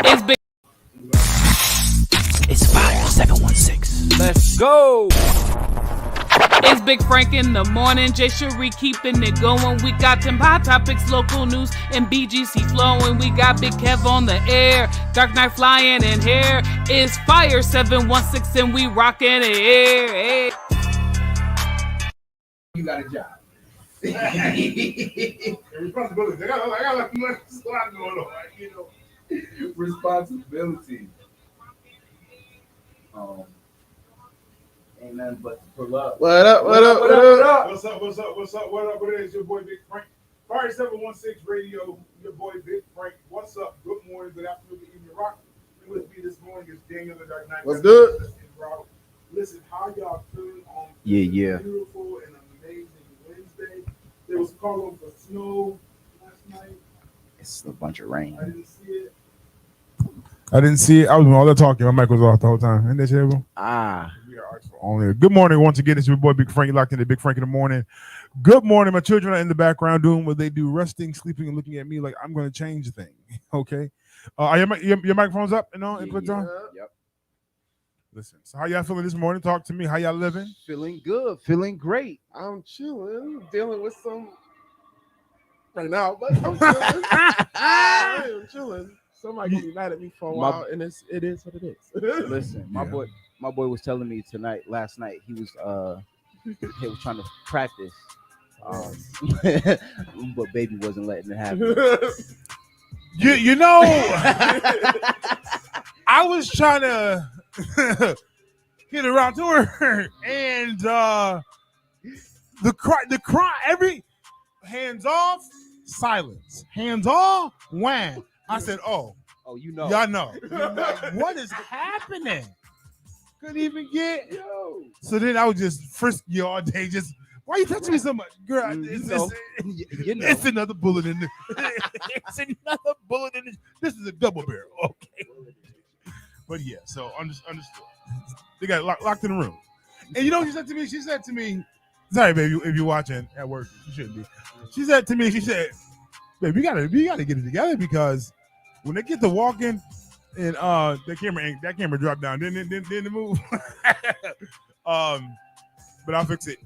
It's big. It's Fire 716. Let's go. It's Big Frank in the morning. Jay Cherie keeping it going. We got them hot topics, local news, and BGC flowing. We got Big Kev on the air. Dark Knight flying in here. It's Fire 716 and we rocking it here. Hey. You got a job. Responsibility. I got like a lot going on. You know, Responsibility. Ain't nothing but to pull up. What up? What up? What up? What's up? What's up? What's up? What up? What is your boy Big Frank? Fire 716 Radio. Your boy Big Frank. What's up? Good morning. Good afternoon. Good evening. Rock. And with me this morning is Daniel the Dark Knight. What's good? Listen, how y'all feeling on Yeah. beautiful and amazing Wednesday? There was a call for snow last night. It's a bunch of rain. I didn't see it. I didn't see it. I was doing all the talking. My mic was off the whole time. Isn't that terrible? We are artists only. Good morning once again. It's your boy Big Frank. Locked into Big Frank in the morning. Good morning. My children are in the background doing what they do, resting, sleeping, and looking at me like I'm going to change the thing. Okay. Are your microphones up and on? Inputs on? Yep. Listen. So how y'all feeling this morning? Talk to me. How y'all living? Feeling good. Feeling great. I'm chilling, dealing with some right now, but I'm chilling. I am chilling. Somebody gonna be mad at me for a while, and it is what it is. Listen, my boy was telling me last night, he was trying to practice, but baby wasn't letting it happen. You know, I was trying to get around to her, and the cry, every hands off, silence, hands off, wham. I said, oh, you know, y'all know. What is happening? Couldn't even get. So then I was just frisky all day. Just, why you touching me so much, girl? It's another bullet in there. It's another bullet in this. This is a double barrel, okay? But yeah, so understood. They got locked in the room. And you know what she said to me? She said to me, sorry, baby, if you're watching at work, you shouldn't be. She said to me, babe, we gotta get it together because when they get to walking and that camera dropped down, didn't it move? But I'll fix it.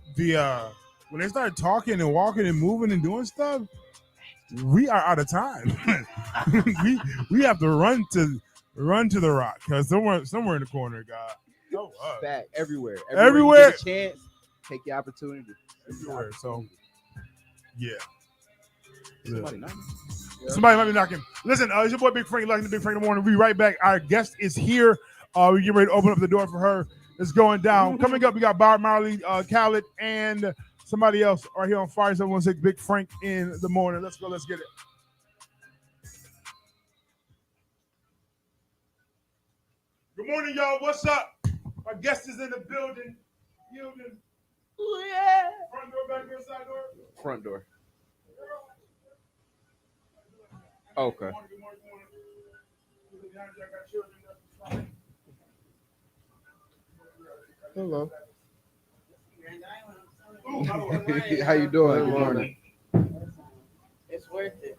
When they start talking and walking and moving and doing stuff, we are out of time. we have to run to the rock because somewhere in the corner, God. Back everywhere. Everywhere. You get a chance, take the opportunity. Everywhere. So yeah. Somebody might be knocking. Listen, it's your boy Big Frank, like the Big Frank in the morning. We'll be right back. Our guest is here. We get ready to open up the door for her. It's going down. Coming up, we got Bob Marley, Khaled, and somebody else right here on Fire 716. Big Frank in the morning. Let's go. Let's get it. Good morning, y'all. What's up? Our guest is in the building. Ooh, yeah. Front door, back door, side door. Front door. Okay. Good morning. Hello. How you doing? Good morning. It's worth it.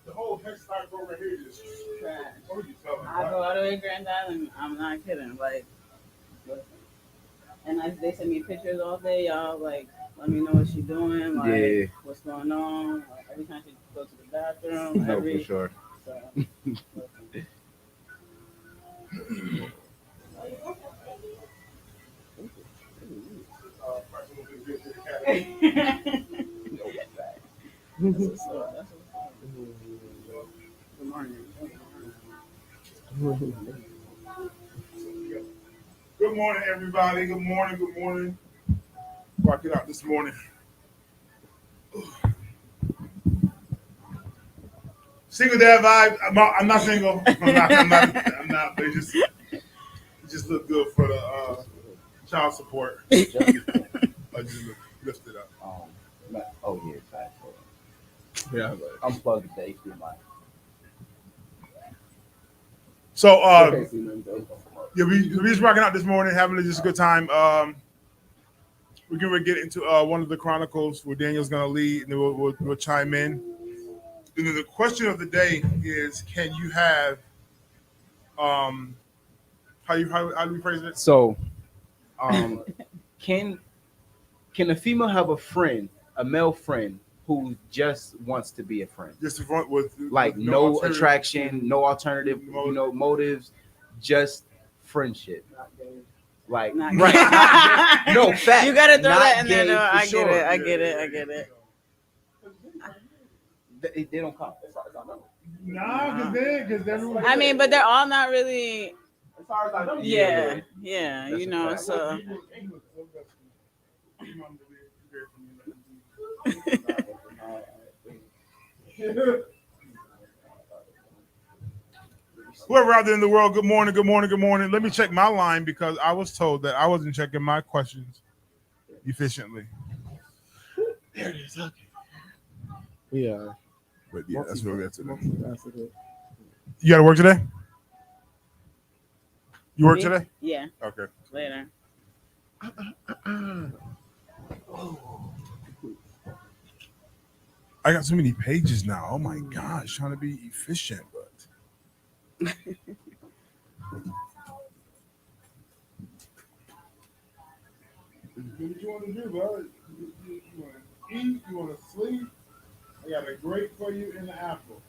The whole head start over here is trash. I go all the way to Grand Island. I'm not kidding. Like, listen. And they send me pictures all day, y'all. Like, let me know what she's doing. Like, what's going on. Like, every time she goes to the bathroom. No, for sure. So, Good morning. Good morning, everybody. Good morning. Good morning. Rock it out this morning. Single dad vibe. I'm not single. I'm not. But it just look good for the child support. I just lift it up. Yeah, I'm plugged into HDMI. So yeah, we just rocking out this morning, having just a good time. We're going to get into one of the chronicles where Daniel's going to lead, and then we'll chime in. the question of the day is: can you have how do we phrase it? So, can a female have a male friend who just wants to be a friend? Just with Like no attraction, no alternative, motives, just friendship. Like Not right, gay. no fact. You gotta throw not that in gay there. No, for I sure. get it. I get it. They don't count. Nah, because everyone. I mean, but they're all not really. As far as I know, Yeah, That's you a know. fact. So Whoever out there in the world, good morning, good morning, good morning. Let me check my line because I was told that I wasn't checking my questions efficiently. There it is. Okay. yeah. But yeah, that's what we got today. Multifaceted. You got to work today? You work Me? today? yeah, Okay. later. I got so many pages now. Oh my gosh, trying to be efficient, but what you want to do, bro? You want to eat? You want to sleep? I got a grape for you and an apple.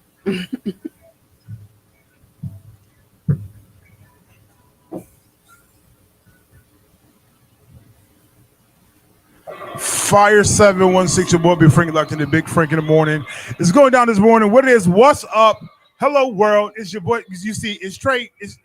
Fire 716, your boy Big Frank locked in the Big Frank in the morning. It's going down this morning. What it is? What's up? Hello world. It's your boy. You see, it's Trey. It's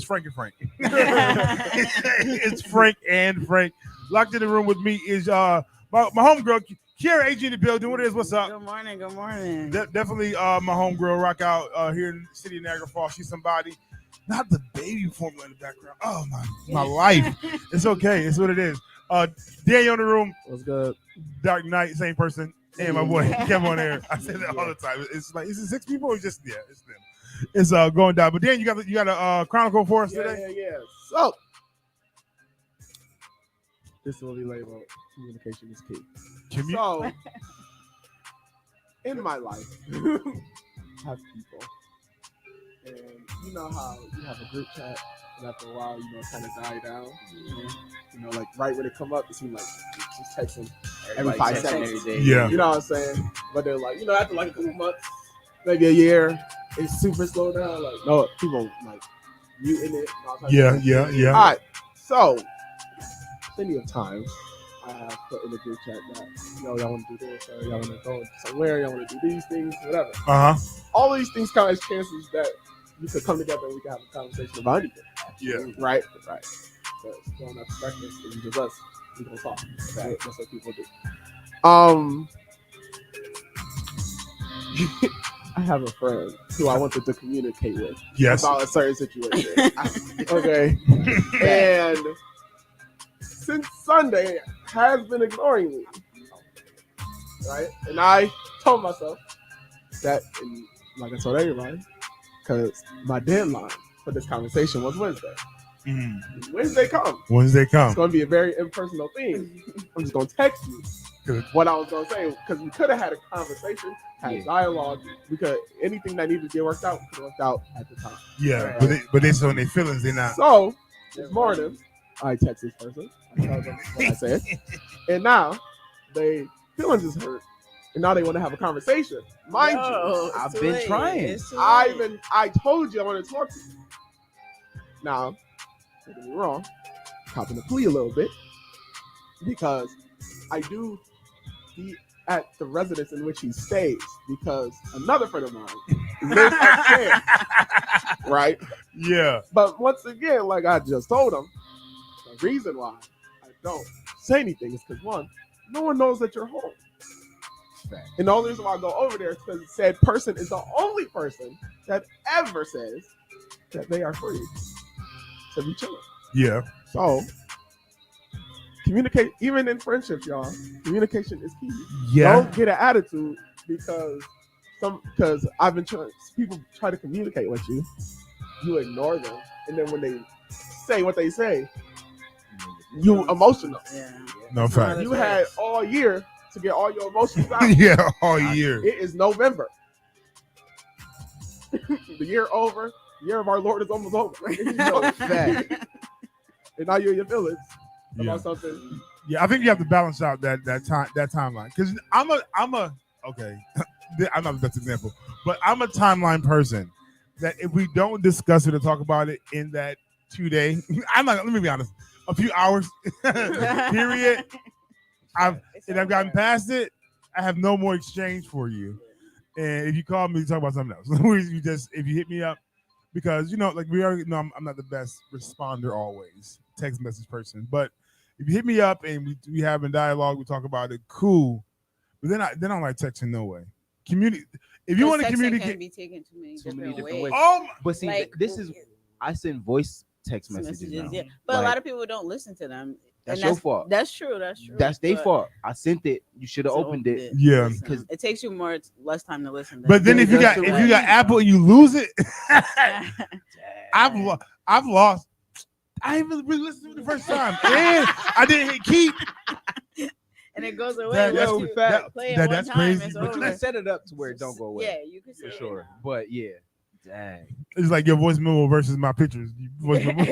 Frank and Frank. It's Frank and Frank. Locked in the room with me is my homegirl Kiara AG in the building. What it is? What's up? Good morning. Good morning. Definitely my homegirl rock out here in the city of Niagara Falls. She's somebody. Not the baby formula in the background. Oh my life. It's okay. It's what it is. Daniel in the room. What's good? Dark Knight, same person. And my boy Kevin on there. I say that all the time. It's like, is it 6 people or just it's them? It's going down. But Dan, you got a chronicle for us today? Yeah. So this will be labeled communication is key. So in my life, I have people. And you know how you have a group chat and after a while, it kind of die down. Like right when it come up, it seems like just texting every 5 seconds. Every day. Yeah. You know what I'm saying? But they're like, after like a couple months, maybe a year, it's super slow down. Like, no, people like muting it. And all types of stuff. Yeah. All right. So, plenty of times I have put in the group chat that, y'all want to do this, or y'all want to go somewhere, y'all want to do these things, whatever. All these things count as chances that you could come together and we can have a conversation about anything. Yeah. Right. So, going out to breakfast, it's just us. We gonna talk. Right. That's what people do. I have a friend who I wanted to communicate with about a certain situation. Okay. And since Sunday has been ignoring me. Right? And I told myself that, and like I told everybody, because my deadline for this conversation was Wednesday. Wednesday comes. It's going to be a very impersonal thing. I'm just going to text you what I was going to say, because we could have had a conversation, had dialogue. Because anything that needed to get worked out could have worked out at the time. Yeah, but they so in their feelings, they're not. So this morning, I text this person. I tell them what I said, and now they feelings is hurt, and now they want to have a conversation. Mind you, I've been trying. I told you I want to talk to you. Now, don't get me wrong, copping the plea a little bit, because I do be at the residence in which he stays, because another friend of mine lives upstairs, right? Yeah. But once again, like I just told him, the reason why I don't say anything is because, one, no one knows that you're home. And the only reason why I go over there is because said person is the only person that ever says that they are free to be chilling. Yeah. So communicate, even in friendships, y'all. Communication is key. Yeah. Don't get an attitude because I've been trying. People try to communicate with you, you ignore them, and then when they say what they say, you emotional. Yeah. No fact. You had all year to get all your emotions out. Yeah, all year. It is November. The year over. The year of our Lord is almost over. Fact. And now you're in your feelings Yeah. about something. Yeah, I think you have to balance out that timeline. Because I'm a okay. I'm not the best example, but I'm a timeline person. That if we don't discuss it or talk about it in that 2 day, I'm not. Let me be honest. A few hours period. I've gotten past it. I have no more exchange for you. And if you call me, talk about something else. If you hit me up, because like we already know, I'm not the best responder always, text message person. But if you hit me up and we have a dialogue, we talk about it, cool. But then I don't like texting no way. If you want to communicate, can be taken too many different ways. Oh, but see, Like, this is I send voice text messages now. Yeah. But Like, a lot of people don't listen to them. That's And your fault. That's true. That's their fault. I sent it. You should have opened it. Yeah. Because it takes you less time to listen. But then if you got Apple and you lose it, I've lost. I even really listened to it the first time, and I didn't hit keep. And it goes away. That's crazy. But you can set it up to where it don't go away. Yeah, you can for sure. But yeah, dang. It's like your voice memo versus my pictures. Voice memo.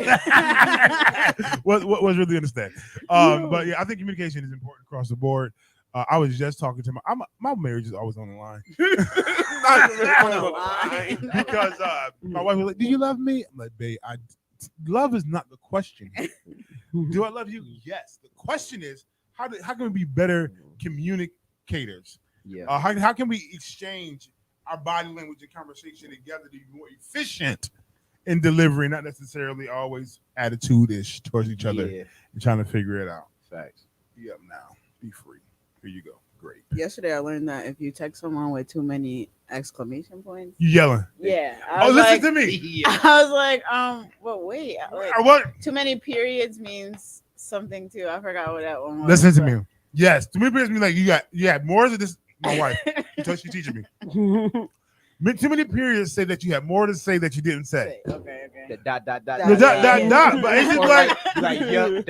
What's really understand? But yeah, I think communication is important across the board. I was just talking to my marriage is always on the line. Because my wife was like, "Do you love me?" I'm like, "Babe, love is not the question. Do I love you? Yes. The question is, how can we be better communicators? Yeah. How can we exchange our body language and conversation together to be more efficient in delivery, not necessarily always attitude-ish towards each other and trying to figure it out." Facts. Be up now. Be free. Here you go. Great. Yesterday, I learned that if you text someone with too many exclamation points, You yelling. yeah. Listen to me. I was like, well, wait. What? Too many periods means something too. I forgot what that one was. Listen to me. Yes. To me, it means like you had more than this. My wife. She's teaching me. Too many periods say that you had more to say that you didn't say. Okay. The dot. But it's just like yeah,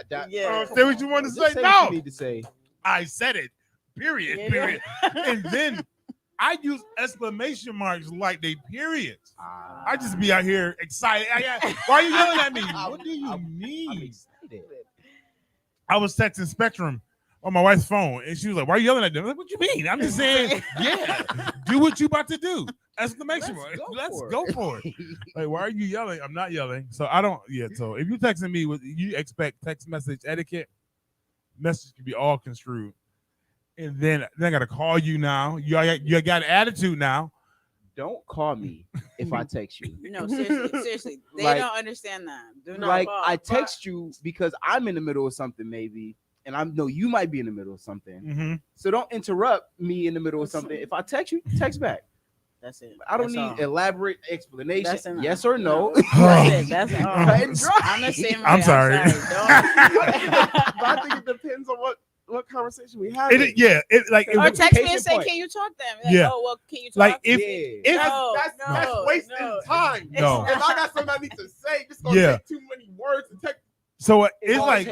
dot. Yeah. Say what you want to say. Say No. what you need to say. I said it. Period. And then I use exclamation marks like they periods. I just be out here excited. Why are you yelling at me? What do you mean? I'm excited. I was texting Spectrum on my wife's phone, and she was like, "Why are you yelling at them?" I'm like, "What you mean? I'm just saying, yeah, do what you about to do." Exclamation mark. Let's go for it. Like, why are you yelling? I'm not yelling. So I don't. Yeah. So if you texting me, you expect text message etiquette. Message can be all construed, and then I gotta call you now. You got an attitude now. Don't call me if I text you. No, seriously. They don't understand that. Do not call. I text you because I'm in the middle of something, maybe, and I know you might be in the middle of something. Mm-hmm. So don't interrupt me in the middle of something. If I text you, text back. That's it. I don't need elaborate explanation. Yes or no. That's all. I'm the same way. I'm sorry. But I think it depends on what conversation we have. Or text me and say, point. "Can you talk then?" Like, yeah. Oh, well, can you talk? Like if That's wasting time. No. If I got something I need to say, just gonna take too many words to text. So it's like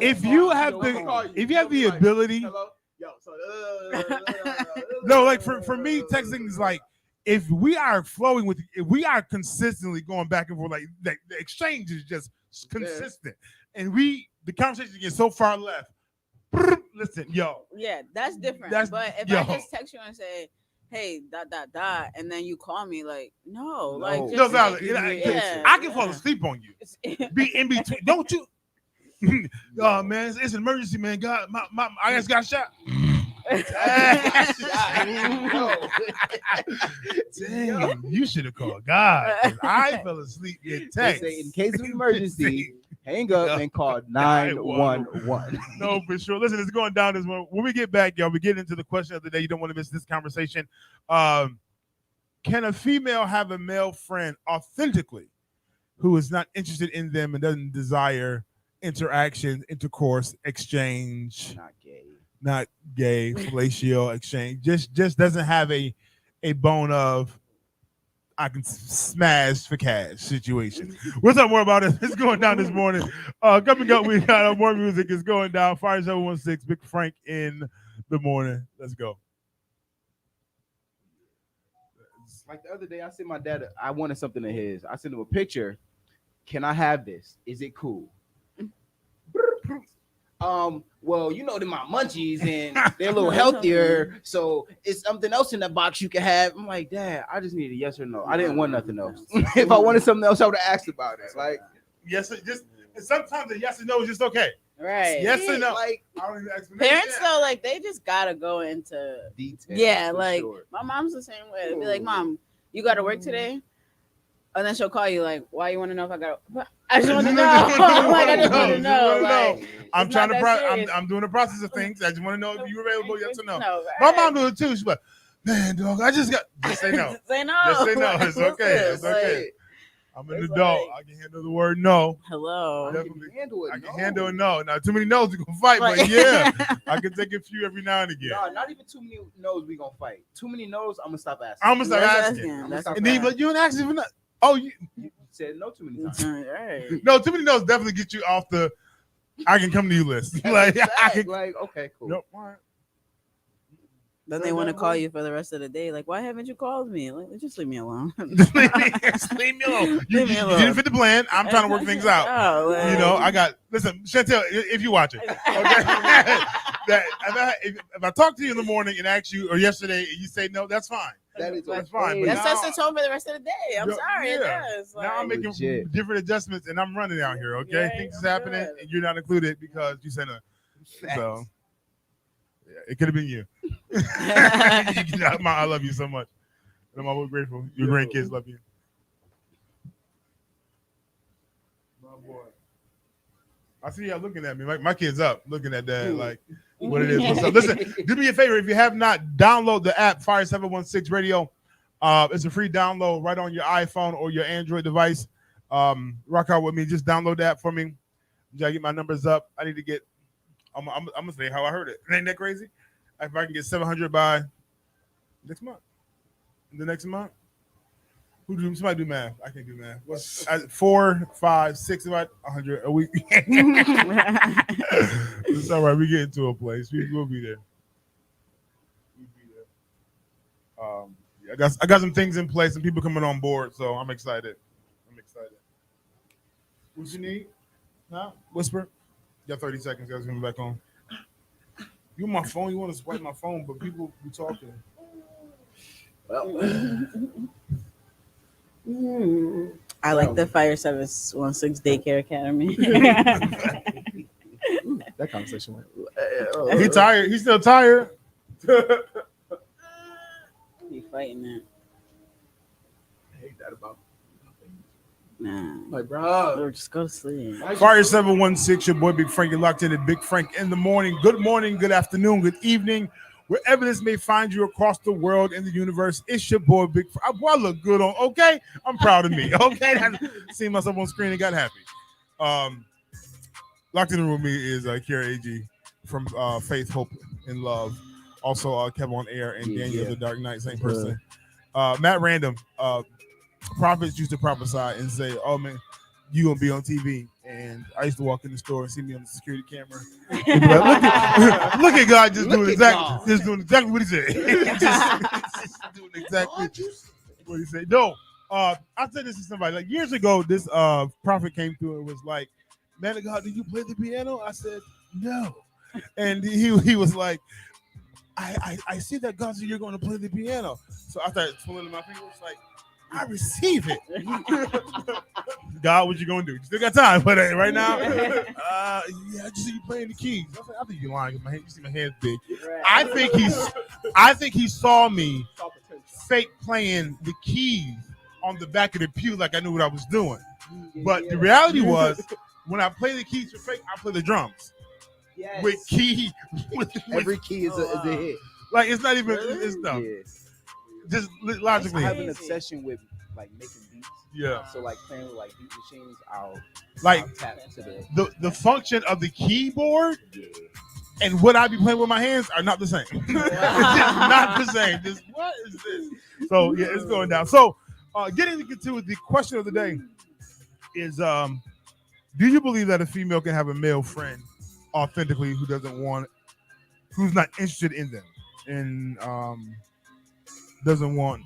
if you have the ability. Hello? Yo, so, No, like for me, texting is like if we are consistently going back and forth, like the exchange is just consistent, and the conversation gets so far left. Listen, yo. Yeah, that's different. But if I just text you and say, "Hey, ... and then you call me, like, I can fall asleep on you. Be in between, don't you? Oh man, it's an emergency, man. God, I just got shot. Damn, you should have called God. I fell asleep in text. In case of emergency, hang up and call 911. No, for sure. Listen, it's going down this one. When we get back, y'all, we get into the question of the day. You don't want to miss this conversation. Can a female have a male friend authentically who is not interested in them and doesn't desire interaction, intercourse, exchange? Not gay, fellatio exchange. Just doesn't have a bone of I can smash for cash situation. We'll talk more about it. It's going down this morning. Coming up, we got more music. It's going down. Fire 716, Big Frank in the morning. Let's go. things. Like the other day, I sent my dad. I wanted something of his. I sent him a picture. Can I have this? Is it cool? Well, you know, they're my munchies and they're a little healthier, so it's something else in that box you can have. I'm like, Dad, I just need a yes or no. I didn't want nothing else. If I wanted something else, I would have asked about it. Like, yes, just sometimes a yes or no is just okay. Right. Yes or no. Like, I don't even ask Parents though, like they just gotta go into detail. Yeah, like sure. my mom's the same way. It'd be like, Mom, you gotta work today? And then she'll call you like, why you want to know if I got? I just want to know. Like I just want to know. Like I'm trying to. I'm doing the process of things. I just want to know if you're available. Yes or no. No, right. My mom do it too. She's like, man, dog, I just got. Just say no. Say no. Just say no. It's okay. It's okay. I'm an adult. I can handle the word no. Hello. I can handle it. I can handle a no. Now, too many no's we gonna fight, but yeah, I can take a few every now and again. No, not even too many no's we gonna fight. Too many no's, I'm gonna stop asking. I'm gonna start asking. And then, but you ain't asking for nothing. Oh, you said no too many times. Right. No, too many no's definitely get you off the I can come to you list. Like, I can, like, okay, cool. Nope. All right. Then they want to call you for the rest of the day. Like, why haven't you called me? Like, just leave me alone. Just leave me alone. You didn't fit the plan. I'm trying to work things out. Oh, well. You know, I got. Listen, Chantel, if you watch it, okay? that if I talk to you in the morning and ask you, or yesterday, and you say no, that's fine. That's fine. That sets the tone for the rest of the day. I'm sorry, it does. Like, now I'm making different adjustments, and I'm running out here. Okay, yeah, things is happening, and you're not included because you said no. So. It could have been you. I love you so much. I'm always grateful. Your grandkids love you. My boy. I see y'all looking at me. My kid's up looking at that like what it is. What's up? Listen, do me a favor. If you have not, download the app Fire 716 Radio. It's a free download right on your iPhone or your Android device. Rock out with me. Just download the app for me. I get my numbers up. I need to get I'm gonna say how I heard it. Ain't that crazy? If I can get 700 by next month, the next month, somebody do math? I can't do math. What's 4, 5, 6 about 100 a week? It's all right. We get into a place. We'll be there. I got some things in place and people coming on board, so I'm excited. What you need? Huh? Whisper. You got 30 seconds, guys. Coming back on. You on my phone? You want to swipe my phone, but people be talking. Well, I like the Fire 716 Daycare Academy. That conversation went. He tired. He's still tired. He fighting it. I hate that about. Nah. Like, bro, just go to sleep. Fire 716, your boy Big Frank. You're locked in at Big Frank in the morning. Good morning, good afternoon, good evening. Wherever this may find you across the world in the universe, it's your boy Big Frank. Boy, I look good on, okay? I'm proud of me, okay? Seeing myself on screen and got happy. Locked in the room with me is Kira AG from Faith, Hope, and Love. Also, Kevin on Air and Daniel the Dark Knight, same person. Matt Random, prophets used to prophesy and say, oh man, you gonna be on TV. And I used to walk in the store and see me on the security camera. Like, look at God just doing exactly what he said. just doing exactly what he said. No, I said this to somebody like years ago. This prophet came through and was like, man of God, do you play the piano? I said, no. And he was like, I see that God said you're going to play the piano. So I started twirling my fingers like, I receive it. God, what you gonna do? You still got time, but right now, yeah, I just see you playing the keys. I think you're lying. You see my hands big. Right. I think he saw me fake playing the keys on the back of the pew like I knew what I was doing. But the reality was, when I play the keys for fake, I play the drums. Yes. With key. Every key is a hit. Like it's not even. It's dumb. Yeah. Just logically, I have an obsession with like making beats. Yeah. So like playing with like beat machines, I'll tap to the function of the keyboard and what I be playing with my hands are not the same. It's not the same. Just what is this? So yeah, it's going down. So getting to the question of the day is do you believe that a female can have a male friend authentically who's not interested in them and doesn't want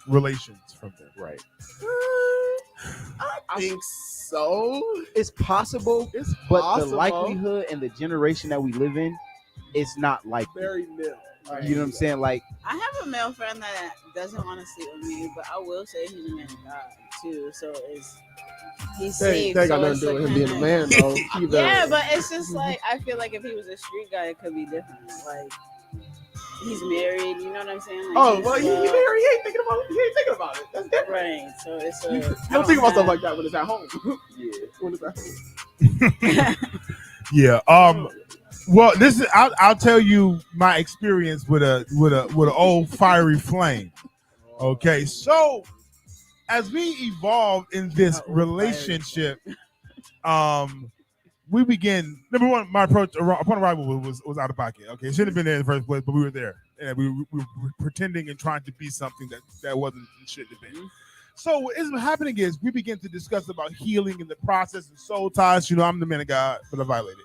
relations from them. Right. I think so. It's possible, It's but possible. the likelihood and the generation that we live in, it's not like Very nil. you know what I'm saying. Like, I have a male friend that doesn't want to sleep with me, but I will say he's a man of God too. So he's safe. That ain't got so nothing it's to do with him kinda- being a man, though. Either. Yeah, but it's just like I feel like if he was a street guy, it could be different. Like he's married, you know what I'm saying? Like, Oh, he's, well, he married. He ain't thinking about it. That's different. right. So it's You don't think about stuff like that when it's at home. yeah, When it's at home. Yeah. Well, this is. I'll tell you my experience with an old fiery flame. Okay, so as we evolve in this relationship, we begin. Number one, my approach upon arrival was out of pocket. Okay, shouldn't have been there in the first place, but we were there, and we were pretending and trying to be something that wasn't shouldn't have been. So what is happening is we begin to discuss about healing in the process and soul ties. You know, I'm the man of God, but I violated.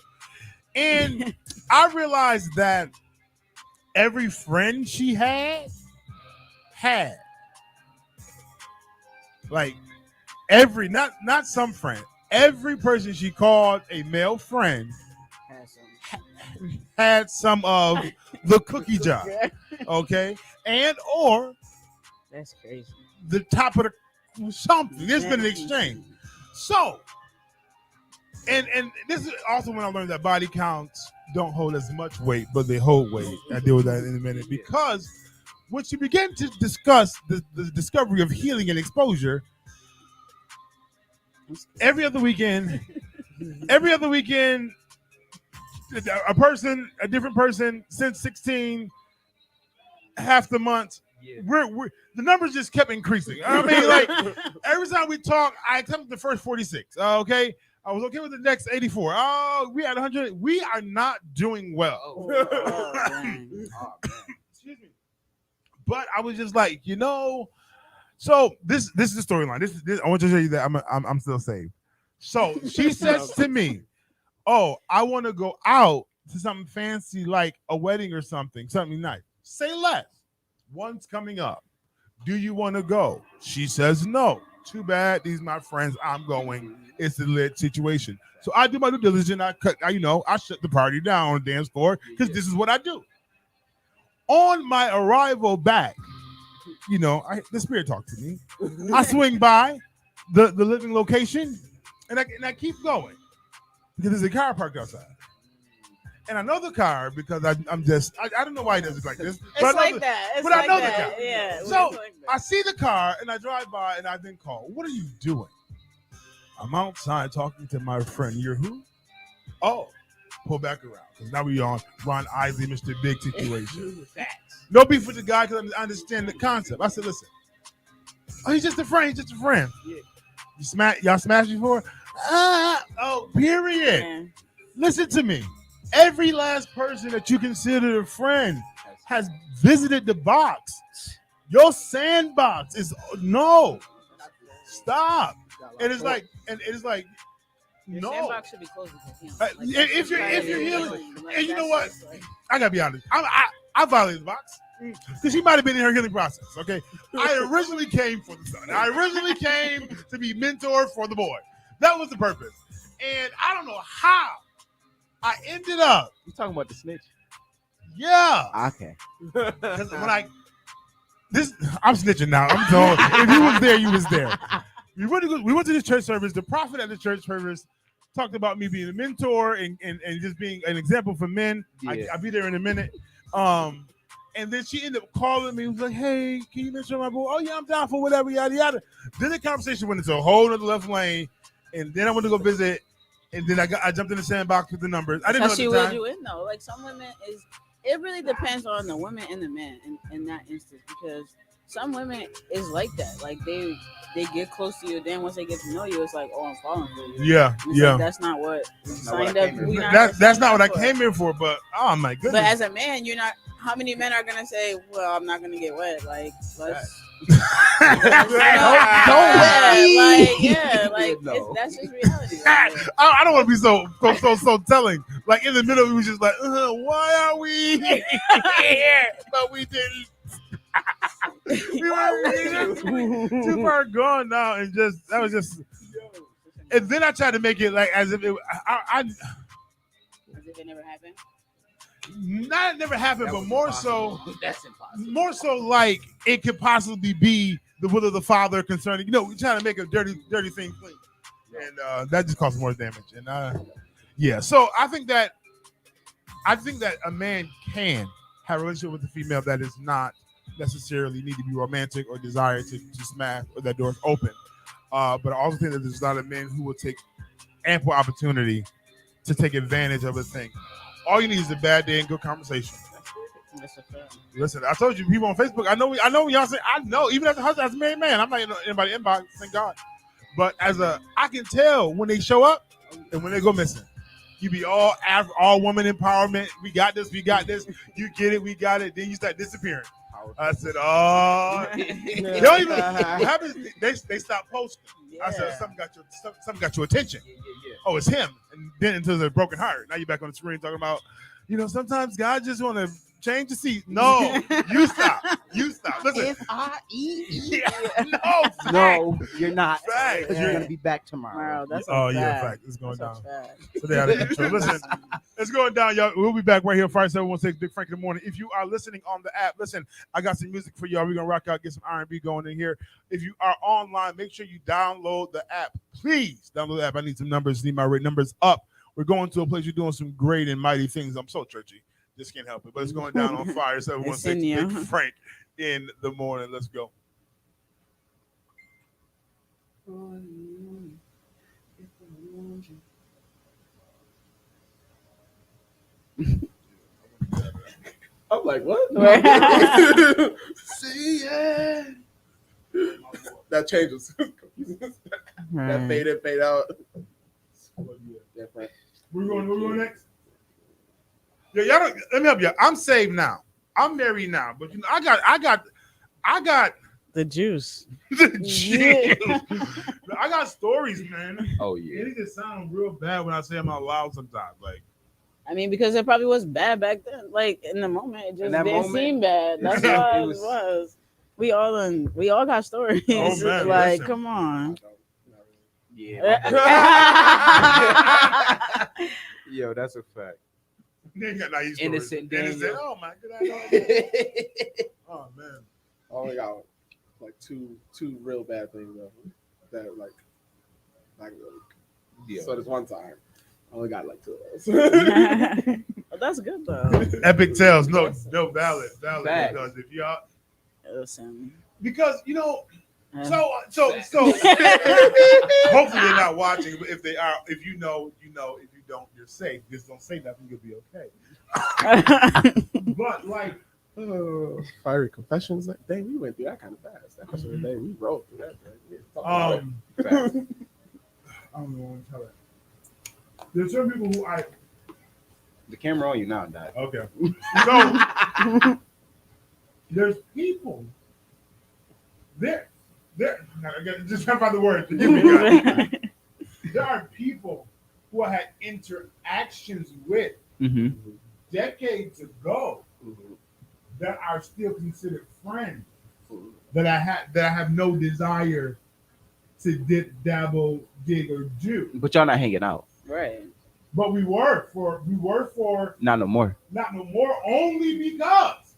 And I realized that every friend she had like every not some friend, every person she called a male friend had some of the cookie jar, okay, and or That's crazy. the top of the something. There's been an exchange. So, and this is also when I learned that body counts don't hold as much weight, but they hold weight. I deal with that in a minute because once you begin to discuss the discovery of healing and exposure, every other weekend, a different person since 16, half the month. yeah. We're the numbers just kept increasing. I mean, like every time we talk, I come to the first 46. Okay, I was okay with the next 84. Oh, we had 100. We are not doing well. Oh, dang. Excuse me. But I was just like, so this is the storyline. This I want to show you that I'm still saved. So she says to me, "Oh, I want to go out to something fancy like a wedding or something nice. Say less. One's coming up. Do you want to go?" She says no. Too bad. These are my friends. I'm going. It's a lit situation. So I do my due diligence. I shut the party down on the dance floor because this is what I do. On my arrival back, the spirit talked to me. I swing by the living location, and I keep going because there's a car parked outside. And I know the car because I don't know why he does it like this. It's like that. It's but I like know the that. guy. Yeah. So it's like that. I see the car and I drive by and I then call. What are you doing? I'm outside talking to my friend. You're who? Oh, pull back around because now we on Ron Isley, Mr. Big situation. No beef with the guy because I understand the concept. I said, listen. Oh, he's just a friend. He's just a friend. Yeah. Y'all smashed before? Period. Yeah. Listen to me. Every last person that you consider a friend has visited the box. Your sandbox is no. Stop. It is like, Your no. sandbox should be closed with him. If you're healing, like, and you know that's what? just like- I gotta be honest. I violated the box because she might have been in her healing process. Okay, I originally came for the son. I originally came to be mentor for the boy. That was the purpose, and I don't know how I ended up. You talking about the snitch? Yeah, Okay. because when I'm snitching now. I'm told if you was there, you was there. We went to the church service. The prophet at the church service talked about me being a mentor and just being an example for men. Yeah. I'll be there in a minute. And then she ended up calling me. Was like, "Hey, can you mentor my boy?" "Oh yeah, I'm down for whatever, yada yada." Then the conversation went into a whole other left lane, and then I went to go visit, and then I jumped in the sandbox with the numbers. I didn't know So she at the willed time. you in though. Like some women it really depends on the woman and the man in that instance because some women is like that. Like they get close to you, then once they get to know you, it's like, oh, I'm falling for you. Yeah, And it's yeah. like, that's not what we That's not what signed I up. came here we for. not That's not what I signed up came here for. But oh my goodness. But as a man, you're not. How many men are gonna say, "Well, I'm not gonna get wet"? Like, let's. Don't No. That's just reality. I don't want to be so telling. Like in the middle, we was just like, why are we here? But we didn't. We were too far gone now, and that was just. And then I tried to make it like as if it. As if it never happened. Not never happened, That but was more impossible. so. That's impossible. More so, like it could possibly be the will of the Father concerning. We're trying to make a dirty thing clean, and that just causes more damage. And yeah, so I think that a man can have a relationship with a female that is not necessarily need to be romantic or desire to smash or that door is open. But I also think that there's a lot of men who will take ample opportunity to take advantage of a thing. All you need is a bad day and good conversation. That's a fact. Listen, I told you, people on Facebook. I know y'all say. I know, even as a husband, as a married man, I'm not in anybody inbox. Thank God. But I can tell when they show up and when they go missing. You be all woman empowerment. We got this. You get it. We got it. Then you start disappearing. I said, oh, they don't even. What happens? They stop posting. Yeah. I said, something got your attention. Yeah. Oh, it's him. And then until the broken heart. Now you're back on the screen talking about, sometimes God just want to change the seat. No, you stop. Listen. F-I-E-E. No, you're not. Fact. Because you're going to be back tomorrow. That's fact. It's going down. So they out of control. Listen, it's going down, y'all. We'll be back right here, Fire 716, Big Frank in the morning. If you are listening on the app, listen, I got some music for y'all. We're going to rock out, get some R&B going in here. If you are online, make sure you download the app. Please download the app. I need some numbers. Need my numbers up. We're going to a place you're doing some great and mighty things. I'm so churchy. Just can't help it. But it's going down on Fire 716, Big Frank in the morning. Let's go. I'm like, what? See ya. That changes. That fade in, fade out. Different. We're going next. Yeah, y'all don't, let me help you. I'm saved now. I'm married now, but I got the juice. The juice. I got stories, man. Oh yeah. It just sounds real bad when I say them out loud sometimes. Like, I mean, because it probably was bad back then. Like in the moment, it just didn't seem bad. That's all it was. We all got stories. Oh, man, like, listen. Come on. Yeah. Yo, that's a fact. Innocent Daniel. Oh my god. Oh man. I only got like two real bad things though. That like yeah. So this one time, I only got like two of those. That's good though. Epic tales. No, valid. Fact. Because if y'all, listen. because so hopefully they're not watching, but if they are, if you know, if you don't, you're safe. Just don't say nothing, you'll be okay. But like fiery confessions, like dang, we went through that kind of fast. That question of the day, we rolled through that. I don't know what to tell it. There's some people who the camera on you now, Dad. Okay. So there's people there. I gotta just try to find the word. There are people who I had interactions with decades ago that are still considered friends that I have no desire to dip, dabble, dig, or do. But y'all not hanging out. Right. But we were for not no more. Not no more, only because.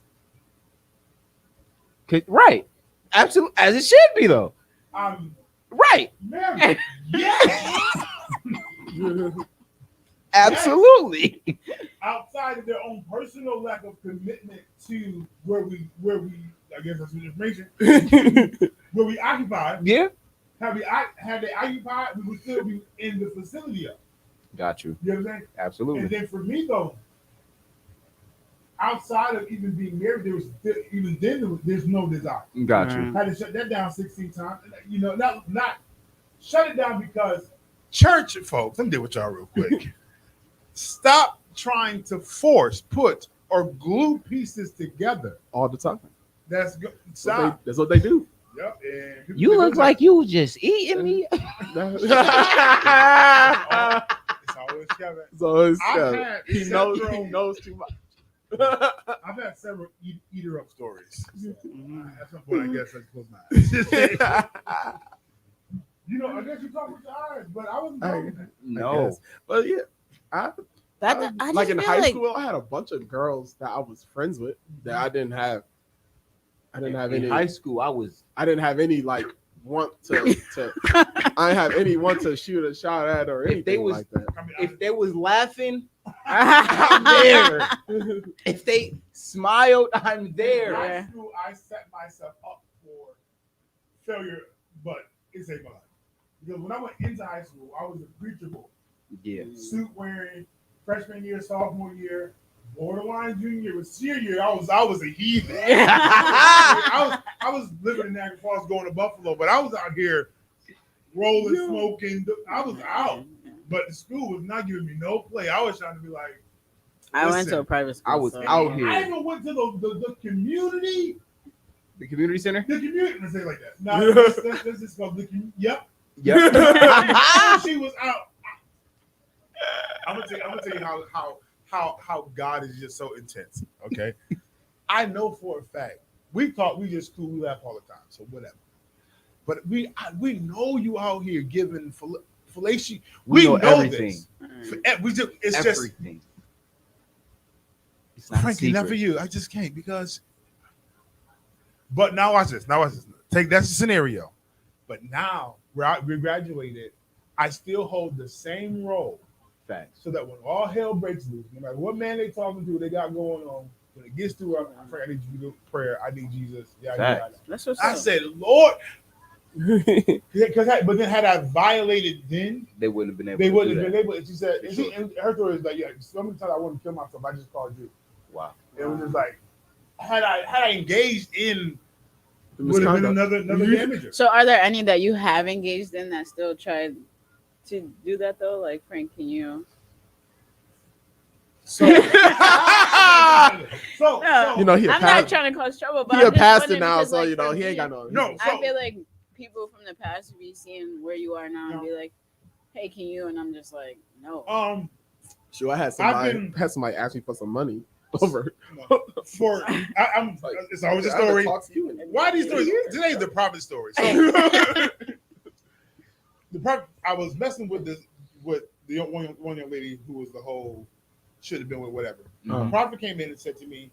Right. Absolutely, as it should be though. Right. Married. Yes. Absolutely. Yes. Outside of their own personal lack of commitment to where we I guess that's what information where we occupy. Yeah. Had they occupied, we would still be in the facility of. Got you. You know what I'm saying? Absolutely. And then for me though, outside of even being married, there's no desire. Got you. I had to shut that down 16 times. Not shut it down because church folks. Let me deal with y'all real quick. Stop trying to put or glue pieces together all the time. That's good. Stop. That's what they do. Yep. And you look like you just eating me. It's always Kevin. So he knows too much. I've had several eater up stories. So, at some point, I guess I close my eyes. You know, I guess you talk with your eyes, but I wasn't talking. No, but yeah, I I like just in feel high like school, I had a bunch of girls that I was friends with that I didn't have. I didn't have in any high school. I didn't have any like want to. I didn't have any want to shoot a shot at or anything If they was- like that. I mean, if they was laughing, I'm there. If they smiled, I'm in there. high school, I set myself up for failure, but it's a bug. Because when I went into high school, I was a preacher boy. Yeah. Suit wearing, freshman year, sophomore year, borderline junior year, but senior year, I was a heathen. I was living in Niagara Falls, going to Buffalo, but I was out here rolling, smoking. I was out, but the school was not giving me no play. I was trying to be like, I went to a private school. I was so- out here. I even went to the community. The community center. The community. Let's say it like that. No, let's just go. Yep. Yep. She was out. I'm gonna tell you how God is just so intense. Okay, I know for a fact. We just cool, we laugh all the time, so whatever. But we know you out here giving fallacious. We know everything. this. We just it's just Everything. It's not a Frankie, not for secret. you. I just can't because. But now watch this. Take that's the scenario. But now we graduated. I still hold the same role. Facts. So that when all hell breaks loose, no matter what man they talking to, they got going on, when it gets through, I pray, I need you to do prayer. I need Jesus. Yeah, Facts. That's what's I up. said, Lord, but then had I violated, then They wouldn't have been able. they to wouldn't do have that. been able. She said, and her story is like, yeah, so many times I wanted to kill myself. I just called you. Wow. It was just like, had I engaged in, would have been another damager. So, are there any that you have engaged in that still tried to do that though? Like, Frank, can you? So, No. You know, he a I'm pastor. not trying to cause trouble, but He a I'm just pastor wondering now, because, so like, you know for he ain't me, got no. No, I feel like people from the past be seeing where you are now and be like, "Hey, can you?" And I'm just like, "No." Sure, I had I've somebody ask me for some money over. I'm. It's always a story. Why are these stories? Today's the private story. So I was messing with the one young lady who was the whole should have been with whatever. The prophet came in and said to me,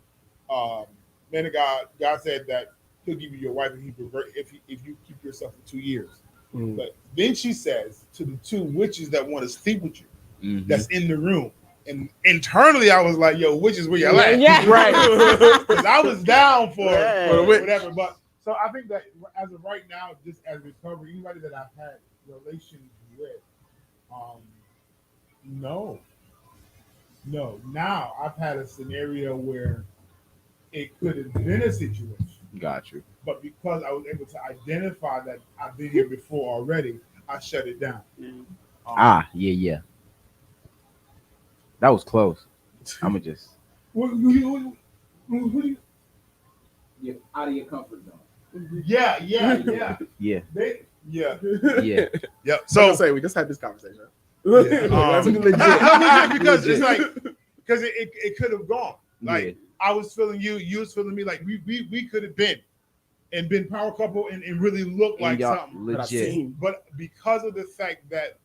"Man of God, God said that He'll give you your wife if you keep yourself for 2 years." But then she says to the two witches that want to sleep with you, that's in the room. And internally, I was like, "Yo, witches, where y'all at?" Yeah. Right. Because I was down for Yeah. whatever. But so I think that as of right now, just as recovery, anybody that I've had relations with, no. Now I've had a scenario where it could have been a situation, Got you. but because I was able to identify that I've been here before already, I shut it down. Yeah. That was close. I'ma just. Who do you- You're out of your comfort zone. yeah. Yeah. Yeah. Yeah. Yeah. So So say we just had this conversation. That's legit. because Legit. it's like because it could have gone. Like Yeah. I was feeling you was feeling me. Like we could have been power couple and really looked like y'all something. But I've legit. seen. But because of the fact that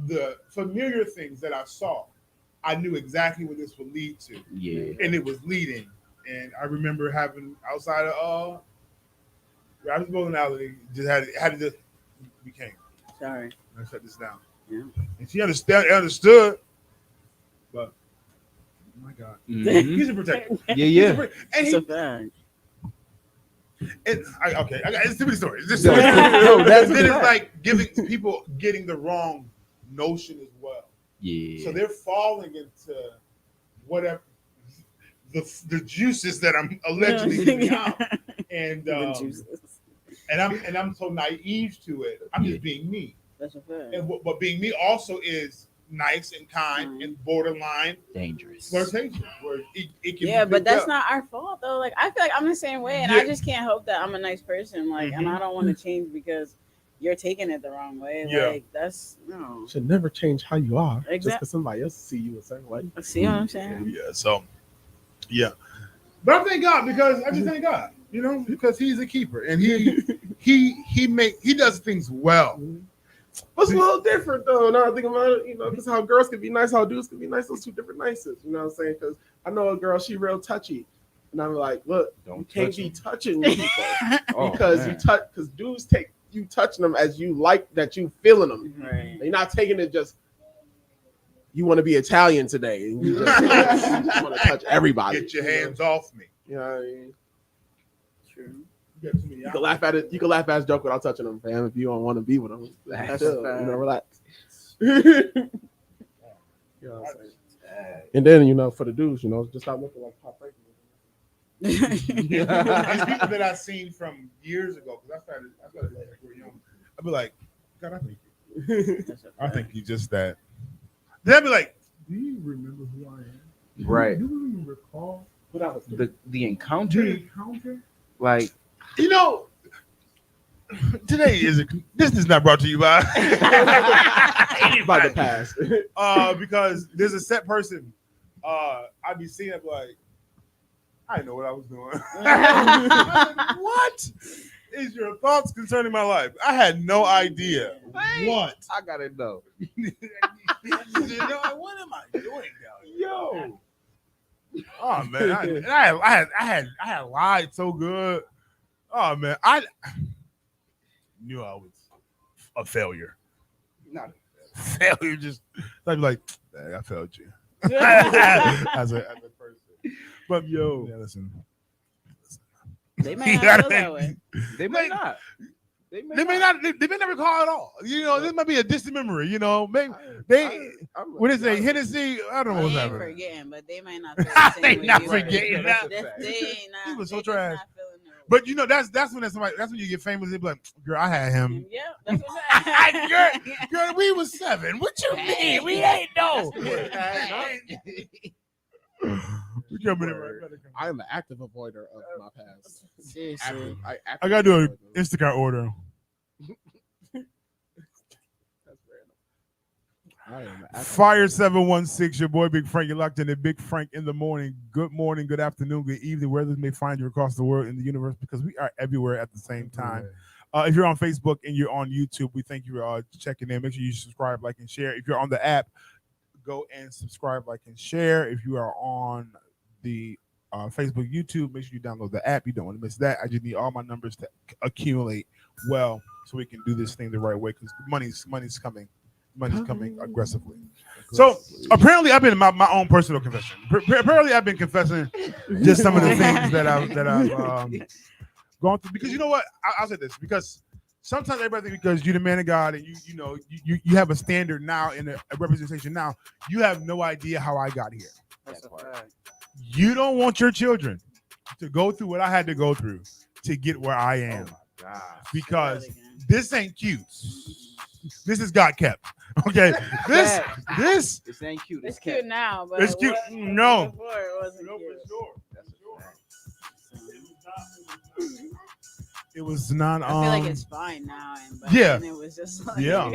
the familiar things that I saw, I knew exactly what this would lead to, Yeah. and it was leading. And I remember having outside of Rabbit's Bowling Alley, just had to just we came. Sorry. I shut this down. Yeah. And she understood. But oh my God, Mhm. he's a protector. Yeah. And It's a fact. it's too many stories. This No, that's then a it's fact. like people getting the wrong notion as well. Yeah. So they're falling into whatever the juices that I'm allegedly giving out, and The juices. and I'm so naive to it. I'm Yeah. just being me, That's a fact. and but being me also is nice and kind and borderline Dangerous. flirtation, where it can Yeah, be but picked that's up. not our fault though. Like I feel like I'm the same way, and Yeah. I just can't help that I'm a nice person. Like, and I don't want to change because you're taking it the wrong way. Yeah. Like that's no. Should never change how you are just Exact- because somebody else see you a certain way. See what I'm saying? Yeah, so Yeah. But I thank God because I just thank God, you know, because he's a keeper and he does things well. But it's a little different though. Now I think about it, you know, because how girls can be nice, how dudes can be nice. Those two different nices. You know what I'm saying? Because I know a girl, she real touchy, and I'm like, look, you can't be touching people because because dudes take you touching them as you like that you feeling them. Right. You're not taking it just. You want to be Italian today, and you just want to touch everybody. Get your hands off me. You know what I mean? True. You can laugh at it. You can laugh at his joke without touching them, fam. If you don't want to be with him, That's chill, fact. you know, relax. You know what I'm saying? And then, you know, for the dudes, you know, just stop looking like Pop Frank. These people that I've seen from years ago, because I started like we were young. I'd be like, God, I think I think you just that. Then I'd be like, do you remember who I am? Right. Do you recall What I was The encounter, like, you know, today this is not brought to you by by the past. because there's a set person I'd be seeing it like I didn't know what I was doing. What is your thoughts concerning my life? I had no idea. What? I gotta know. What am I doing down here? Yo. Oh man, I had lied so good. Oh man, I knew I was a failure. Not Failure. Just I'd be like, I failed you as a person. But yeah, listen. They may not feel that way. They may not. They may not recall at all. You know, this might be a distant memory. You know, maybe what is it? Hennessy? I don't know what's They ain't happening. forgetting, but they might not feel the same They way not you forgetting are. that. They ain't not. He was so they just trash. not feeling it. But you know, that's when that's when you get famous. They be like, "Girl, I had him." Yeah, that's what I'm saying. Girl, we was 7. What you mean? We ain't know. We coming in right better. I am an active avoider of my past. Seriously. I gotta do an Instacart order. Fire 716, your boy Big Frank. You're locked in at Big Frank in the morning. Good morning, good afternoon, good evening, wherever you may find you across the world in the universe, because we are everywhere at the same time. If you're on Facebook and you're on YouTube, we thank you for checking in. Make sure you subscribe, like, and share. If you're on the app, go and subscribe, like, and share. If you are on the Facebook, YouTube, make sure you download the app. You don't want to miss that. I just need all my numbers to accumulate well so we can do this thing the right way, because money's coming. Money's coming aggressively. So apparently, I've been in my own personal confession. Apparently, I've been confessing just some of the things that I've gone through. Because you know what, I'll say this, because sometimes everybody thinks because you're the man of God and you have a standard now and a representation now, you have no idea how I got here. That's a fact. You don't want your children to go through what I had to go through to get where I am, because this ain't cute. This is God kept. Okay, this ain't cute. It's cute now, but it's cute. No. Before it wasn't cute. It was not. I feel like it's fine now, but yeah, it was just like yeah.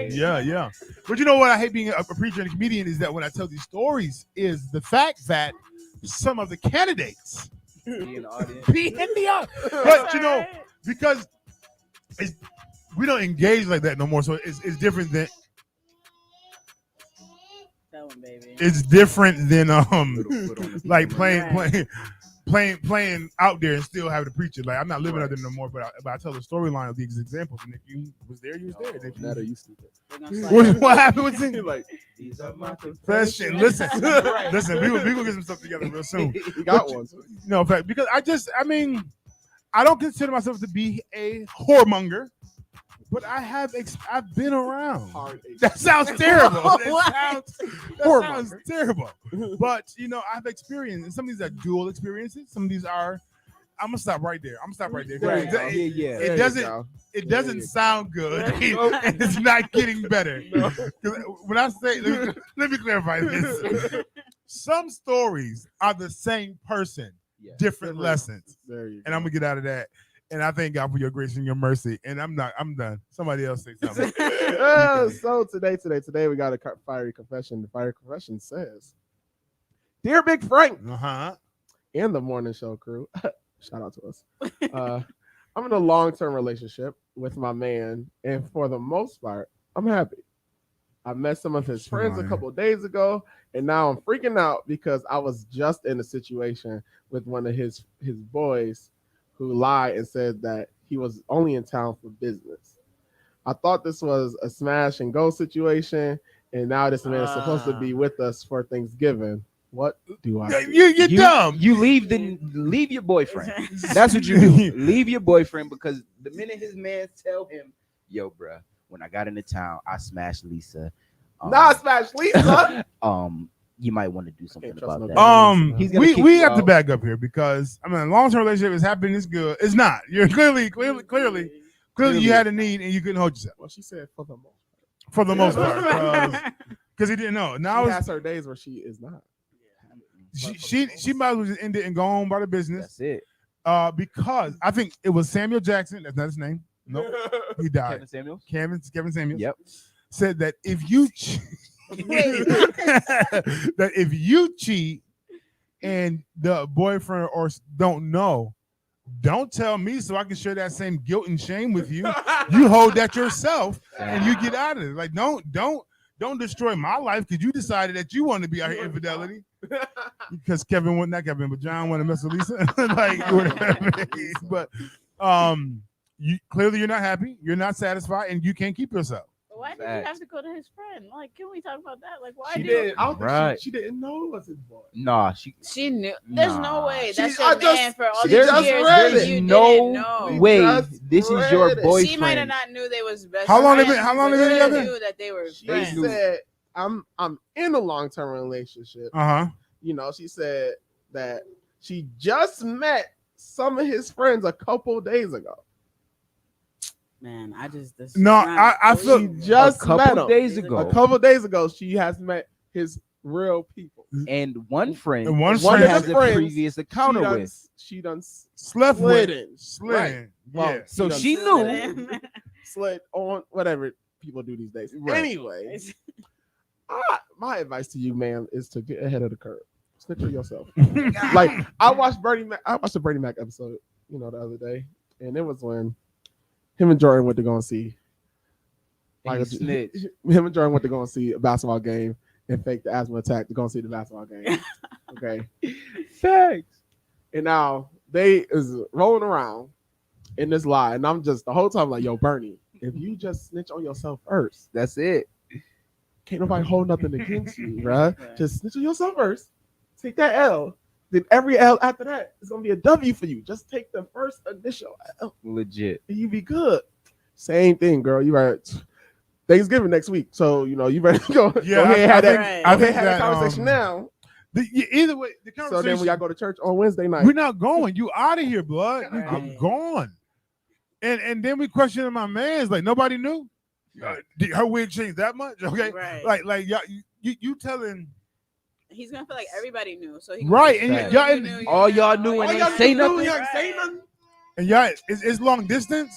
But you know what? I hate being a preacher and a comedian is that when I tell these stories, is the fact that some of the candidates be in the audience. But you know, because we don't engage like that no more, so it's different than. That one, baby. It's different than like playing out there and still having to preach it. Like I'm not living out there no more, but I tell the storyline of these examples. And if you was there, you was there. And if you stupid. What happened with singing? Like these are my confessions. Listen, we gonna get some stuff together real soon. We got one. No, in fact, because I don't consider myself to be a whoremonger. But I've been around. That sounds terrible. That sounds terrible. But you know, I've experienced, and some of these are dual experiences. Some of these are. I'm gonna stop right there. It doesn't sound good. And it's not getting better. When I say, let me clarify this. Some stories are the same person, different lessons. And I'm gonna get out of that. And I thank God for your grace and your mercy. And I'm done. Somebody else say something. So today we got a fiery confession. The fiery confession says, "Dear Big Frank, and the morning show crew. Shout out to us. I'm in a long-term relationship with my man, and for the most part, I'm happy. I met some of his friends a couple of days ago, and now I'm freaking out because I was just in a situation with one of his boys who lied and said that he was only in town for business. I thought this was a smash and go situation, and now this man is supposed to be with us for Thanksgiving. What do I do? You're dumb. You leave your boyfriend. That's what you do. Leave your boyfriend, because the minute his man tell him, yo, bruh, when I got into town, I smashed Lisa. Smash Lisa. You might want to do something about that. We have to back up here because I mean, a long-term relationship is happening. It's good. It's not. You're clearly you had a need and you couldn't hold yourself. Well, she said for the most part. For the most part, because he didn't know. Now she has her days where she is not. She might as well just end it and go on by the business. That's it. Because I think it was Samuel Jackson. That's not his name. Nope, he died. Kevin Samuels. Kevin Samuels. Yep. Said that if you that if you cheat and the boyfriend or don't know, don't tell me so I can share that same guilt and shame with you. You hold that yourself and you get out of it. Like don't destroy my life because you decided that you want to be out here infidelity. Because John wanted to mess with Lisa. Like whatever. But clearly you're not happy, you're not satisfied, and you can't keep yourself. Why did you have to go to his friend? Like, can we talk about that? Like, why she did did? I don't think she didn't know it was his boy. Nah, she knew. There's no way. That's your man for all these years. There's you no way. This is your boyfriend. She might have not knew they was best. How long they been together? Knew that they were. She said, "I'm in a long-term relationship." You know, she said that she just met some of his friends a couple days ago. Man, I feel she just met him days ago. A couple days ago, she has met his real people. And one friend has a previous encounter with. She done slid in. Right. Well, yeah. So she knew. Slid on whatever people do these days. Right. Anyway, my advice to you, man, is to get ahead of the curve. Snitch on yourself. Like I watched the Bernie Mac episode, the other day, and it was when him and Jordan went to go and see. Him and Jordan went to go and see a basketball game and fake the asthma attack to go and see the basketball game. Okay. Thanks. And now they is rolling around in this lie. And I'm just the whole time like, yo, Bernie, if you just snitch on yourself first, that's it. Can't nobody hold nothing against you, bruh. Just snitch on yourself first. Take that L. Then every L after that is gonna be a W for you. Just take the first initial L. Legit. And you be good. Same thing, girl. You right. Thanksgiving next week, so you better go. Yeah, go ahead and have that that conversation now. Either way, the conversation. So then we gotta go to church on Wednesday night. We're not going. You out of here, blood. Right. I'm gone. And then we questioning my man's like nobody knew. Did her wig changed that much? Okay, right. like y'all, you telling. He's gonna feel like everybody knew, so he right, and y'all, all y'all knew and ain't say nothing. And y'all, it's long distance,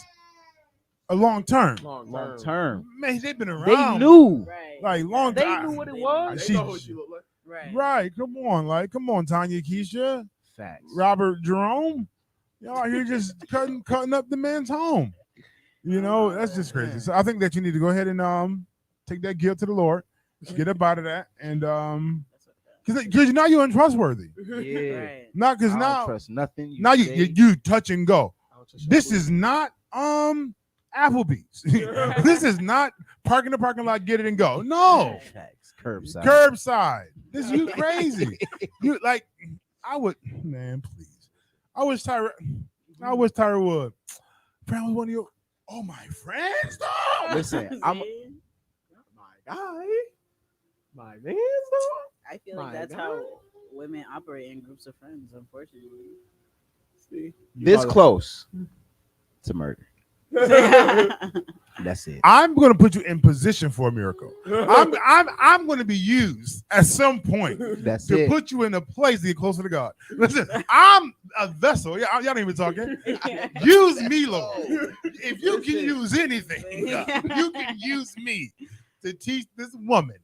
a long term. Long term. Man, they've been around. They knew, like long they time. They knew what it was. They know what she looked like. Right. Come on, Tanya Keisha. Facts. Robert Jerome. Y'all out here just cutting up the man's home. That's just crazy. So I think that you need to go ahead and take that guilt to the Lord, get up out of that, and because now you're untrustworthy. Yeah. Right. Not because I now don't trust nothing. You touch and go. This is not Applebee's. This is not park in the parking lot, get it and go. No. Curbside. This you crazy. You like I would please. I wish Tyra would. Friend was one of your my friends though. Listen, I'm my guy. My man's though. I feel like that's how women operate in groups of friends, unfortunately. See, this close to murder. That's it. I'm going to put you in position for a miracle. I'm going to be used at some point to put you in a place to get closer to God. Listen, I'm a vessel. Y'all ain't even talking. Use me, Lord. If you can use anything, God, you can use me to teach this woman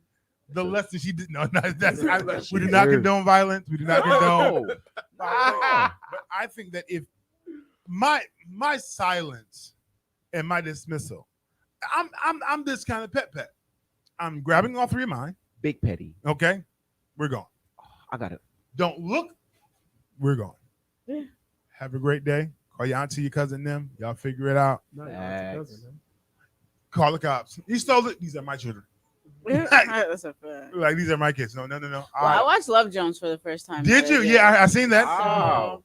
the less that she did. No, we do not condone violence. We do not condone. But I think that if my silence and my dismissal, I'm this kind of pet. I'm grabbing all three of mine. Big petty. Okay, we're gone. I got it. Don't look. We're gone. Yeah. Have a great day. Call your auntie, your cousin, them. Y'all figure it out. Call the cops. He stole it. These are my children. That's a fact. Like, these are my kids. No. Well, I watched Love Jones for the first time. Did you? Yeah, I seen that. So,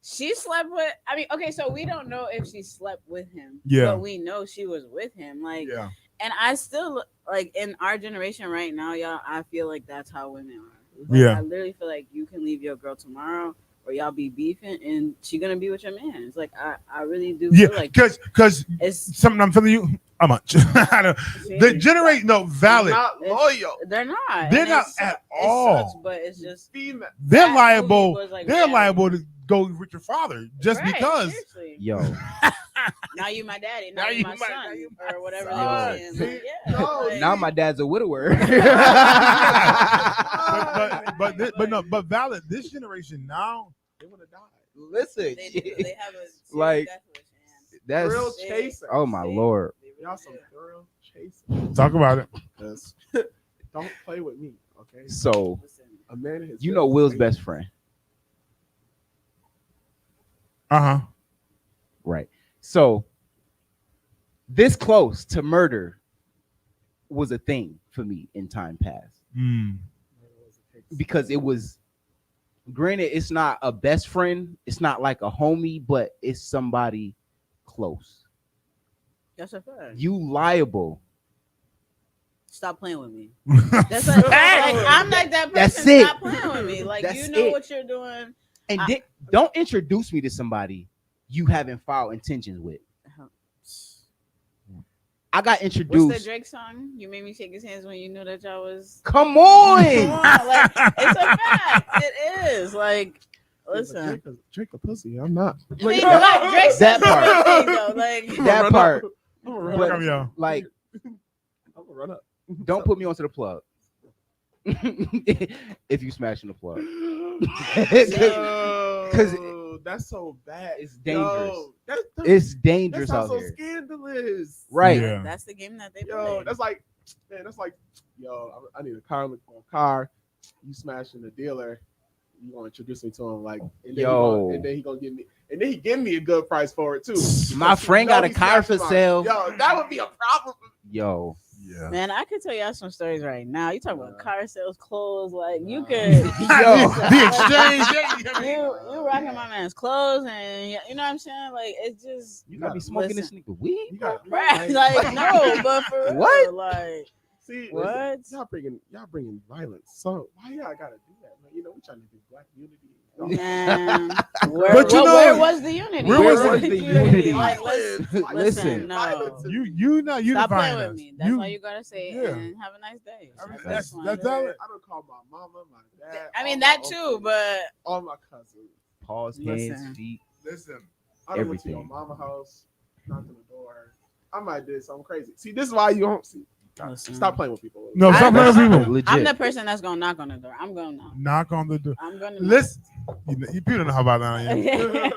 she slept with. I mean, okay, so we don't know if she slept with him. Yeah. But we know she was with him. Like, Yeah. and I still like in our generation right now, y'all. I feel like that's how women are. Like, Yeah. I literally feel like you can leave your girl tomorrow, or y'all be beefing, and she gonna be with your man. It's like I really do feel like because it's something I'm feeling you. I'm much. The generation, no, valid. Not loyal. They're not. They're And not it at sucks, all. but it's just Female. They're that liable. movie was, like, They're reality. liable to go with your father just Right, because. seriously. Yo, Now you my daddy. Now, Now you you my my- son, now you or whatever son. they were saying. Like, yeah, No, like, now my dad's a widower. but valid. This generation now, They want to die. Listen, they do. They have a serious Like, death wish, and that's Thrill chaser. oh my They- lord. they really Y'all some do. thrill chaser. talk about it. Yes. Don't play with me, okay? So Listen, A man and his you know Will's business. best friend, right? So this close to murder was a thing for me in time past because it was. Granted, it's not a best friend, it's not like a homie, but it's somebody close. that's a fact. You liable. Stop playing with me. That's like I'm like that person. That's it. Stop playing with me. Like That's you know it. what you're doing. And I- don't introduce me to somebody you haven't foul intentions with. I got What's the introduced. Drake song? You made me shake his hands when you knew that y'all was. Come Come on. on, like it's a fact. It is like. Listen, Drake a pussy. I'm not. I mean, like, Drake said That part. different things, though. Like That part. I'm gonna run But- up. Yo. Like, I'm gonna run up. don't put me onto the plug. If you smashing the plug. Yo, that's so bad. It's dangerous. Yo, that's It's dangerous that sounds out so here. scandalous. Right. Yeah. that's the game that they Yo, play. that's like, man, that's like, yo, I need a car. I'm looking for a car. You smashing the dealer. You gonna introduce me to him, like, and then Yo. he gonna give me, and then he give me a good price for it too. My Because he friend know got a he car for smashing my- sale. Yo, that would be a problem. Yo. Yeah. Man, I could tell y'all some stories right now. You talk about Yeah. car sales, clothes, like you could. Yo. The exchange. You rocking my man's clothes, and you know what I'm saying? Like it's just You gotta be smoking Listen. this nigga weed? You got right. Like no, but for real, What? like See, What? Y'all bringing violence. So why y'all gotta do that, man? You know we trying to do black unity. man, where, But you know- where was the unity? Where was the unity? Like, listen, Listen. no. You not Stop playing unifying with us. me. That's all you gotta say. Yeah. And have a nice day. I mean, That's fine. that's all. I don't call my mama, my dad. I mean all my that too, uncles, but all my cousins. Pause, Listen. hands, feet. Listen. I done went to your Everything. mama house, knocked on the door. I might did something crazy. See, this is why you don't see. Listen. Stop playing with people. No, stop playing with people. Legit. I'm the person that's gonna knock on the door. I'm gonna knock. Knock on the door. I'm gonna Listen, you people don't know how about that. Yeah.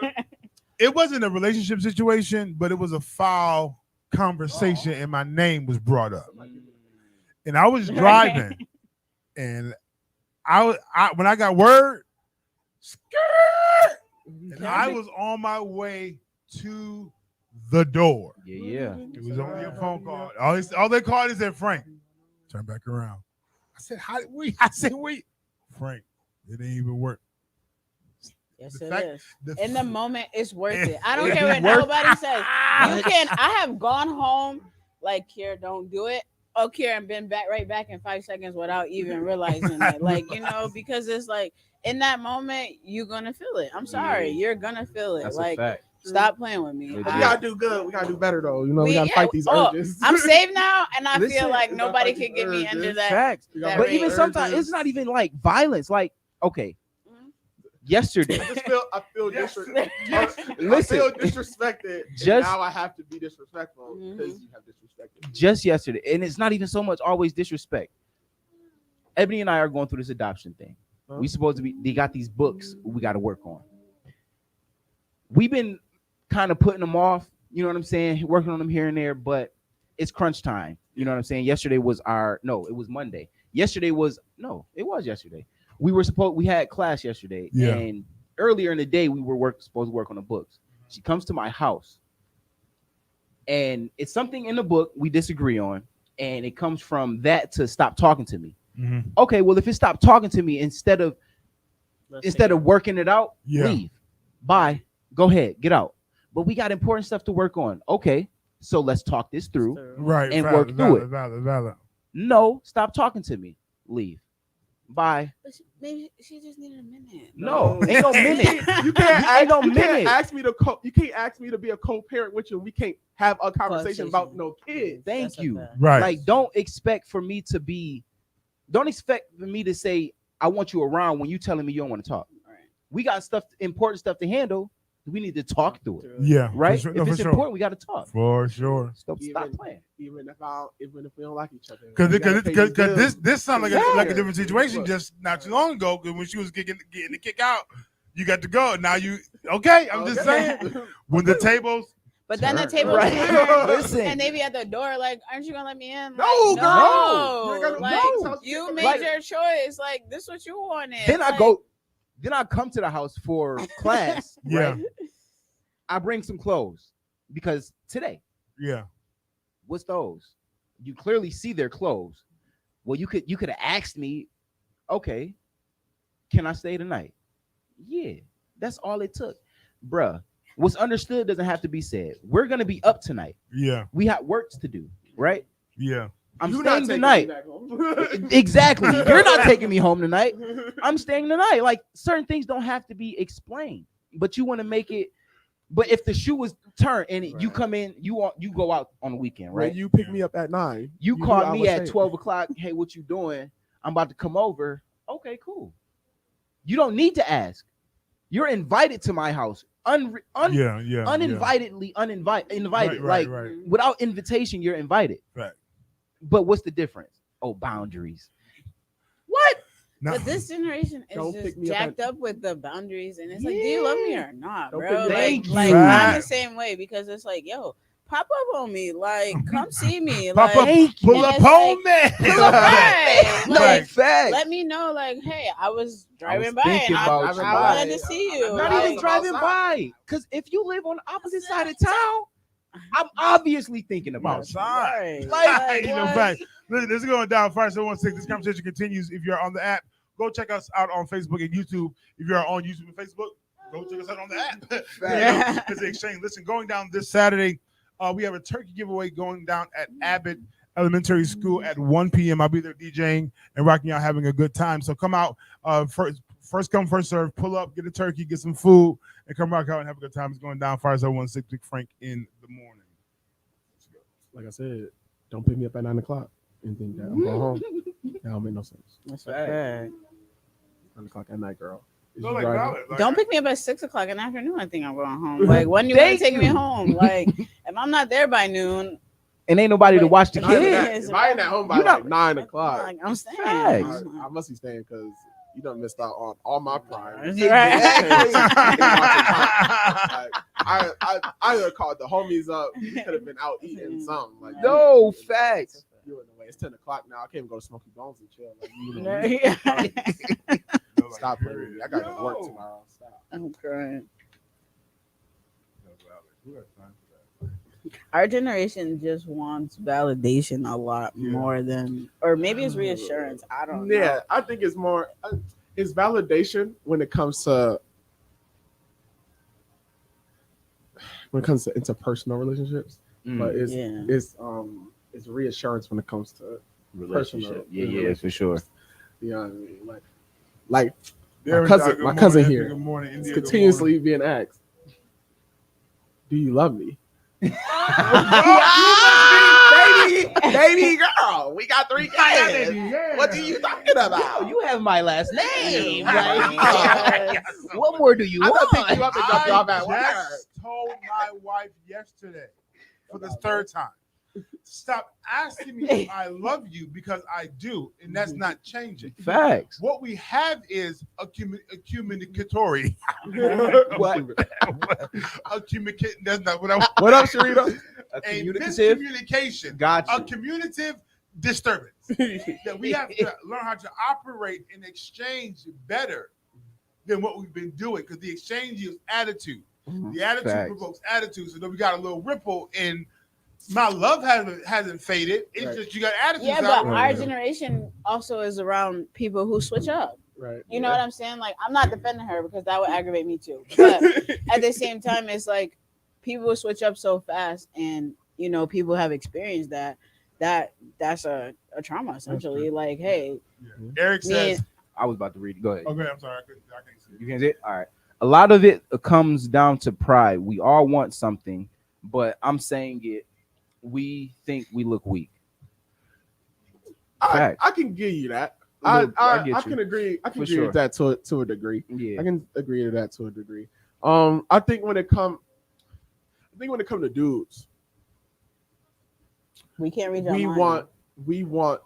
It wasn't a relationship situation, but it was a foul conversation, and my name was brought up. And I was driving, and I when I got word, skirt, and I was on my way to the door. Yeah. It was only a phone call. All they called is said, Frank, turn back around. I said, wait. Frank, it ain't even work. Yes, The it fact- is. The In the moment, it's worth it. I don't It's care what worth- nobody says. You can. I have gone home like, Kier, don't do it. Oh, Kier, and been right back in 5 seconds without even realizing it. Like, because it's like in that moment, you're gonna feel it. I'm sorry, you're gonna feel it. That's like, a fact. stop playing with me. Legit. We gotta do good. We gotta do better though. You know, we We- gotta yeah, fight these oh, urges. I'm saved now, and I Listen, feel like we gotta nobody fight can these get me under urges. that. Facts. We gotta that But fight even these sometimes urges. it's not even like violence. Like, okay, Mhm. yesterday, I feel Listen. I feel disrespected. Just- and now I have to be disrespectful Mhm. because you have disrespected me. just yesterday, and it's not even so much always disrespect. Ebony and I are going through this adoption thing. We supposed to be. They got these books we got to work on. We've been kind of putting them off. You know what I'm saying? Working on them here and there, but it's crunch time. You know what I'm saying? Yesterday was it was Monday. It was yesterday. We had class yesterday, and earlier in the day we were supposed to work on the books. She comes to my house, and it's something in the book we disagree on, and it comes from that to stop talking to me. Mm-hmm. Okay, well, if it stopped talking to me instead of working it out, leave. Bye. Go ahead, get out. But we got important stuff to work on. Okay, so let's talk this through, and work through it. Valid. No, stop talking to me. Leave. Bye. But maybe she just needed a minute. No, ain't no minute. You can't ask me to be a co-parent with you. We can't have a conversation about no kids. Thank you. Right. Like, don't expect for me to say I want you around when you telling me you don't want to talk. Right. We got important stuff to handle. We need to talk through it. Yeah. Right. If it's important, we got to talk. For sure. Stop playing. Even if we don't like each other. Because this sounds like a different situation just not too long ago. Because when she was getting the kick out, you got to go. Now you okay? I'm just saying. When the tables. But then the table turn, and they be at the door like, aren't you gonna let me in? No, like, no. Like, you made your choice. Like, this is what you wanted. Then I come to the house for class. Right? I bring some clothes because today. Yeah. What's those? You clearly see their clothes. Well, you could have asked me, okay, can I stay tonight? Yeah, that's all it took. Bruh, what's understood doesn't have to be said. We're gonna be up tonight. Yeah. We have work to do, right? Yeah. I'm staying tonight. Exactly. You're not taking me home tonight. I'm staying tonight. Like, certain things don't have to be explained, but you want to make it. But if the shoe was turned and you come in, you go out on the weekend, right? When you pick me up at 9. You called me at 12 o'clock. Hey, what you doing? I'm about to come over. Okay, cool. You don't need to ask. You're invited to my house. Uninvitedly, uninvited. Right. Without invitation, you're invited. Right. But what's the difference? Oh, boundaries. What? No. But this generation is just jacked up with the boundaries, and it's like, do you love me or not, bro? Like I'm the same way because it's like, yo, pop up on me, like come see me, pop up, pull up on me. Like, let me know, like, hey, I was driving by and I wanted to see you. I'm not even driving by, because if you live on the opposite side of town, I'm obviously thinking about you. Like, fact. Listen, this is going down. 5716. This conversation continues. If you're on the app, go check us out on Facebook and YouTube. If you're on YouTube and Facebook, go check us out on the app. It's the exchange. Listen, going down this Saturday, we have a turkey giveaway going down at Abbott Elementary School at 1 p.m. I'll be there DJing and rocking out, having a good time. So come out. First come, first serve. Pull up, get a turkey, get some food, and come rock out and have a good time. It's going down 5716 Big Frank in the morning. Like I said, don't pick me up at 9 o'clock and think that I'm going home. That don't make no sense. That's right. 9 o'clock at night, girl. Don't pick me up at 6 o'clock in the afternoon. I think I'm going home. Like, when you want to take me home? Like, if I'm not there by noon, and ain't nobody to watch the kids. If I ain't at home by like 9 o'clock, like, I'm staying. I must be staying because you done missed out on all my prime. I called the homies up. You could have been out eating something. Like, no facts. You in the way. It's 10 o'clock now. I can't even go to Smoky Bones and chill. Like, stop playing with me. I got to work tomorrow. Stop. I'm crying. Our generation just wants validation a lot more than, or maybe it's reassurance. I don't know. Yeah, I think it's more, it's validation when it comes to interpersonal relationships, but it's reassurance when it comes to relationship. Yeah, for sure. You know what I mean? Like my cousin here is continuously being asked, "Do you love me?" Baby girl, we got 3 kids. What are you talking about? You have my last name. What more do you want? I'll pick you up and drop you off at work. I told my wife yesterday for the third time. Stop asking me if I love you because I do, and that's not changing. Facts. What we have is a communicatory. What? That's not what I. What up, Sharita? A A communicative. miscommunication. Gotcha. A communicative disturbance. That we have to learn how to operate and exchange better than what we've been doing, because the exchange is attitude. The attitude Facts. provokes attitude. So then we got a little ripple in. My love hasn't faded. It's Right. just you got attitude. Yeah, but our generation also is around people who switch up. Right. You know what I'm saying? Like, I'm not defending her because that would aggravate me too. But at the same time, it's like people switch up so fast, and you know, people have experienced that's a trauma essentially. Like, hey, Eric says. I was about to read it. Go ahead. Okay, I'm sorry. I can't see. You can see it? All right. A lot of it comes down to pride. We all want something, but I'm saying it. We think we look weak. I can give you that. I I get you. can agree. I can For agree sure. with that to a degree. Yeah. I can agree to that to a degree. I think when it come to dudes, we can't read. we want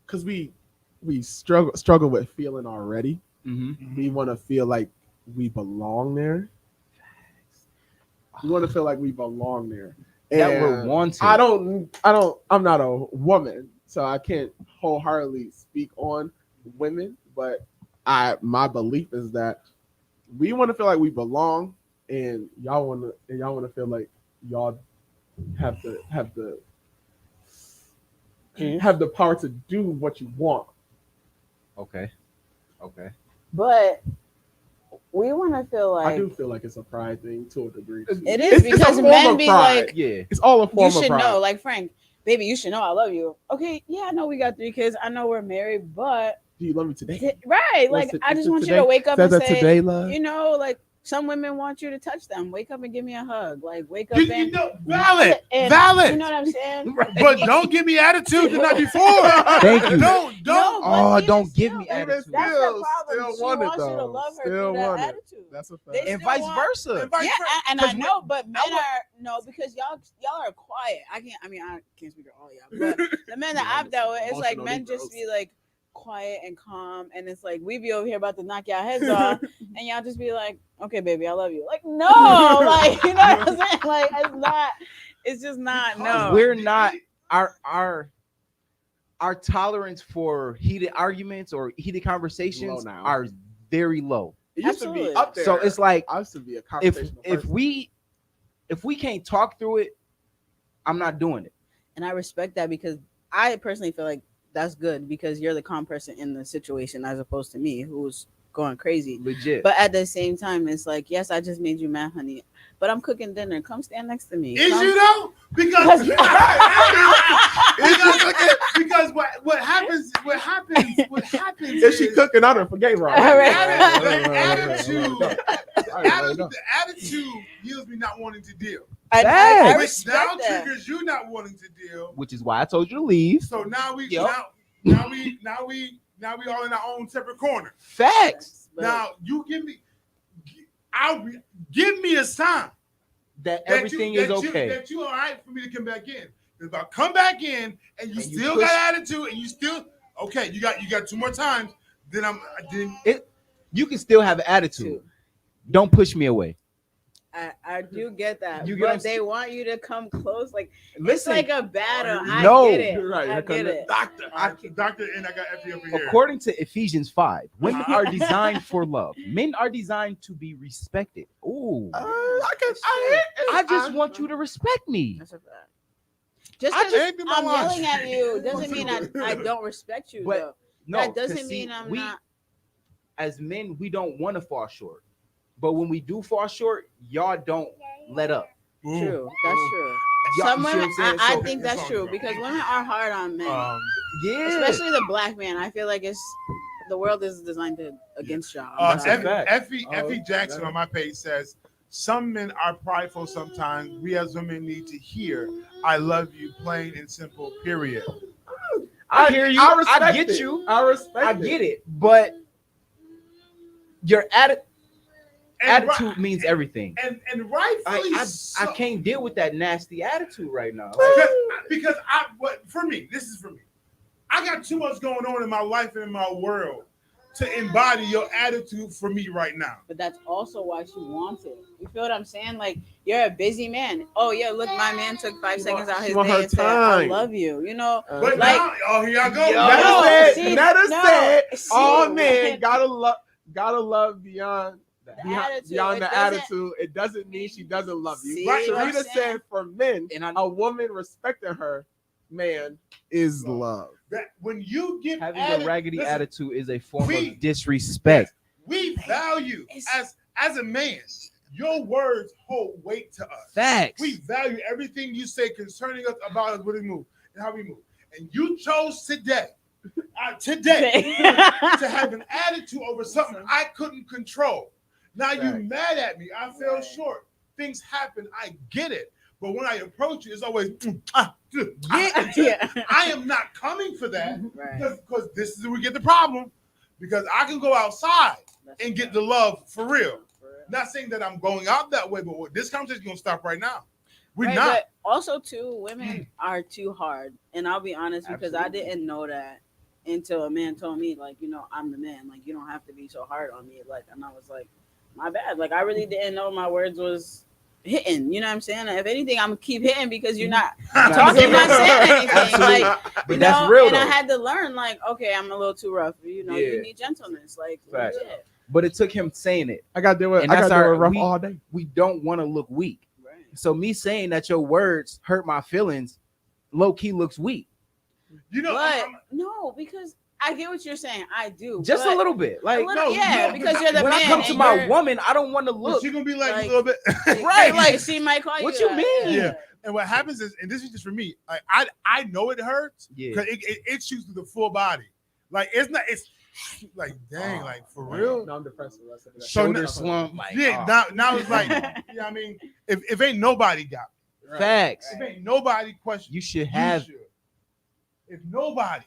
because we struggle with feeling already. Mm-hmm. We want to feel like we belong there. We want to feel like we belong there. That we're And wanted. I'm not a woman, so I can't wholeheartedly speak on women, but my belief is that we want to feel like we belong, and y'all want to feel like y'all have the power to do what you want. Okay. But we want to feel like I do feel like it's a pride thing to a degree. Too. it is, It's a because form men of be pride. like, Yeah. It's all a form you of should pride. know, like, Frank, baby, you should know I love you. Okay, yeah, I know we got 3 kids. I know we're married, but Do you love me today? right, like, I just want you to wake up and say, today, love. you know, like, some women want you to touch them. Wake up and give me a hug. Like, wake up You and know, valid. and- Valid. You know what I'm saying? But don't give me attitude the night before. Thank you. Don't. No, but Oh, even don't give still, me that's attitude. the problem. Still She want it, wants you to though. love her Still through that want it. attitude. That's a fact. They And still vice want- versa. And vice Yeah, versa. and I 'Cause know, but men are because y'all are quiet. I can't speak for all y'all, but the men that I've dealt with, it's like Emotional men Negroes. just be like quiet and calm, and it's like we be over here about to knock y'all heads off, and y'all just be like, "Okay, baby, I love you." Like, no, like, you know what I'm saying? Like, it's just not. No, We're not our tolerance for heated arguments or heated conversations Low now. are very low. It used to Absolutely. be up there. So it's like I used to be a if conversational person. we can't talk through it, I'm not doing it. and I respect that because I personally feel like that's good because you're the calm person in the situation as opposed to me who's going crazy. Legit. But at the same time, it's like, yes, I just made you mad, honey, but I'm cooking dinner. Come stand next to me. Is Come- you though? Because because what happens If she cooking, I don't forget wrong. the attitude yields me not wanting to deal. I Facts. Which now respect that. triggers you not wanting to deal. Which is why I told you to leave. So now we Yep. now we all in our own separate corner. Facts. But Now you give me a sign That that everything you, is that you- okay. that you all right for me to come back in. If I come back in and you And you still push- got attitude and you still okay, you got 2 more times, then You can still have attitude. too. Don't push me away. I do get that, You get what I'm but they want you to come close. Like it's Listen, like a battle. No. I get it. You're right. I get it. doctor and I got Effie over here. according to Ephesians 5, women are designed for love. Men are designed to be respected. Ooh. I just want you to respect me. That's a fact. Just I because changed my I'm mind. yelling at you doesn't mean I don't respect you. But though. No, that 'cause doesn't see, mean I'm we, not. as men, we don't want to fall short. But when we do fall short, y'all don't let up. True. That's true. Y'all- Some you see what women, I'm saying? I So- think that's true because women are hard on men, Yeah. especially the black man. I feel like the world is designed against y'all. I'm That's a sorry. fact. Effie Jackson on my page says, some men are prideful sometimes. We as women need to hear, I love you, plain and simple, period. I hear you. I get you. I respect I get it. But your attitude, attitude means everything. And rightfully I can't deal with that nasty attitude right now. Because for me, this is for me. I got too much going on in my life and in my world to embody your attitude for me right now. But that's also why she wants it. You feel what I'm saying? Like, you're a busy man. Oh yeah, look, my man took 5 seconds out his day and said, "I love you." You know, but like, now, here I go. Netta said, all men gotta love beyond the attitude. It doesn't mean she doesn't love you. Right. Sharita said for men, a woman respecting her man is love. That when you give having a raggedy attitude is a form of disrespect. We value as a man, your words hold weight to us. Facts. We value everything you say concerning us about us, when we move and how we move. And you chose today to have an attitude over something I couldn't control. Now you mad at me. I fell short. Things happen. I get it. But when I approach you, it's always I am not coming for that because this is where we get the problem. Because I can go outside and get the love for real. Not saying that I'm going out that way, but this conversation is gonna stop right now. We're not. But also, too, women are too hard, and I'll be honest because I didn't know that until a man told me, like, you know, I'm the man. Like, you don't have to be so hard on me. Like, and I was like, my bad. Like, I really didn't know my words was hitting, you know what I'm saying? If anything, I'm gonna keep hitting because you're not talking, not saying anything. Like, but that's real. And though. I had to learn, like, okay, I'm a little too rough. You know, you need gentleness. Like, legit. But it took him saying it. I got to do it. I got to do it rough all day. We don't want to look weak. Right. So me saying that your words hurt my feelings, low key looks weak. You know, but no, because I get what you're saying. I do. Just a little bit. Like, because you're the when man. I come to my woman, I don't want to look. She's gonna be like a little bit. Right. Like, she might call you. What you mean? Yeah. And what happens is, and this is just for me, like, I know it hurts because it shoots through the full body. Like, it's like, dang, like, for real. No, I'm depressed the rest of the day. Shoulder slump. Like, now it's like, you know what I mean? If ain't nobody got me. Right. Facts. If ain't nobody question, you should have. If nobody.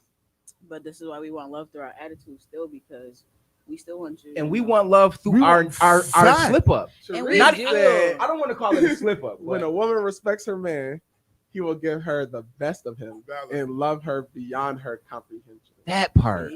But this is why we want love through our attitude still, because we still want you. And we want love through our slip up. And we I don't want to call it a slip up. When a woman respects her man, he will give her the best of him and love her beyond her comprehension. That part.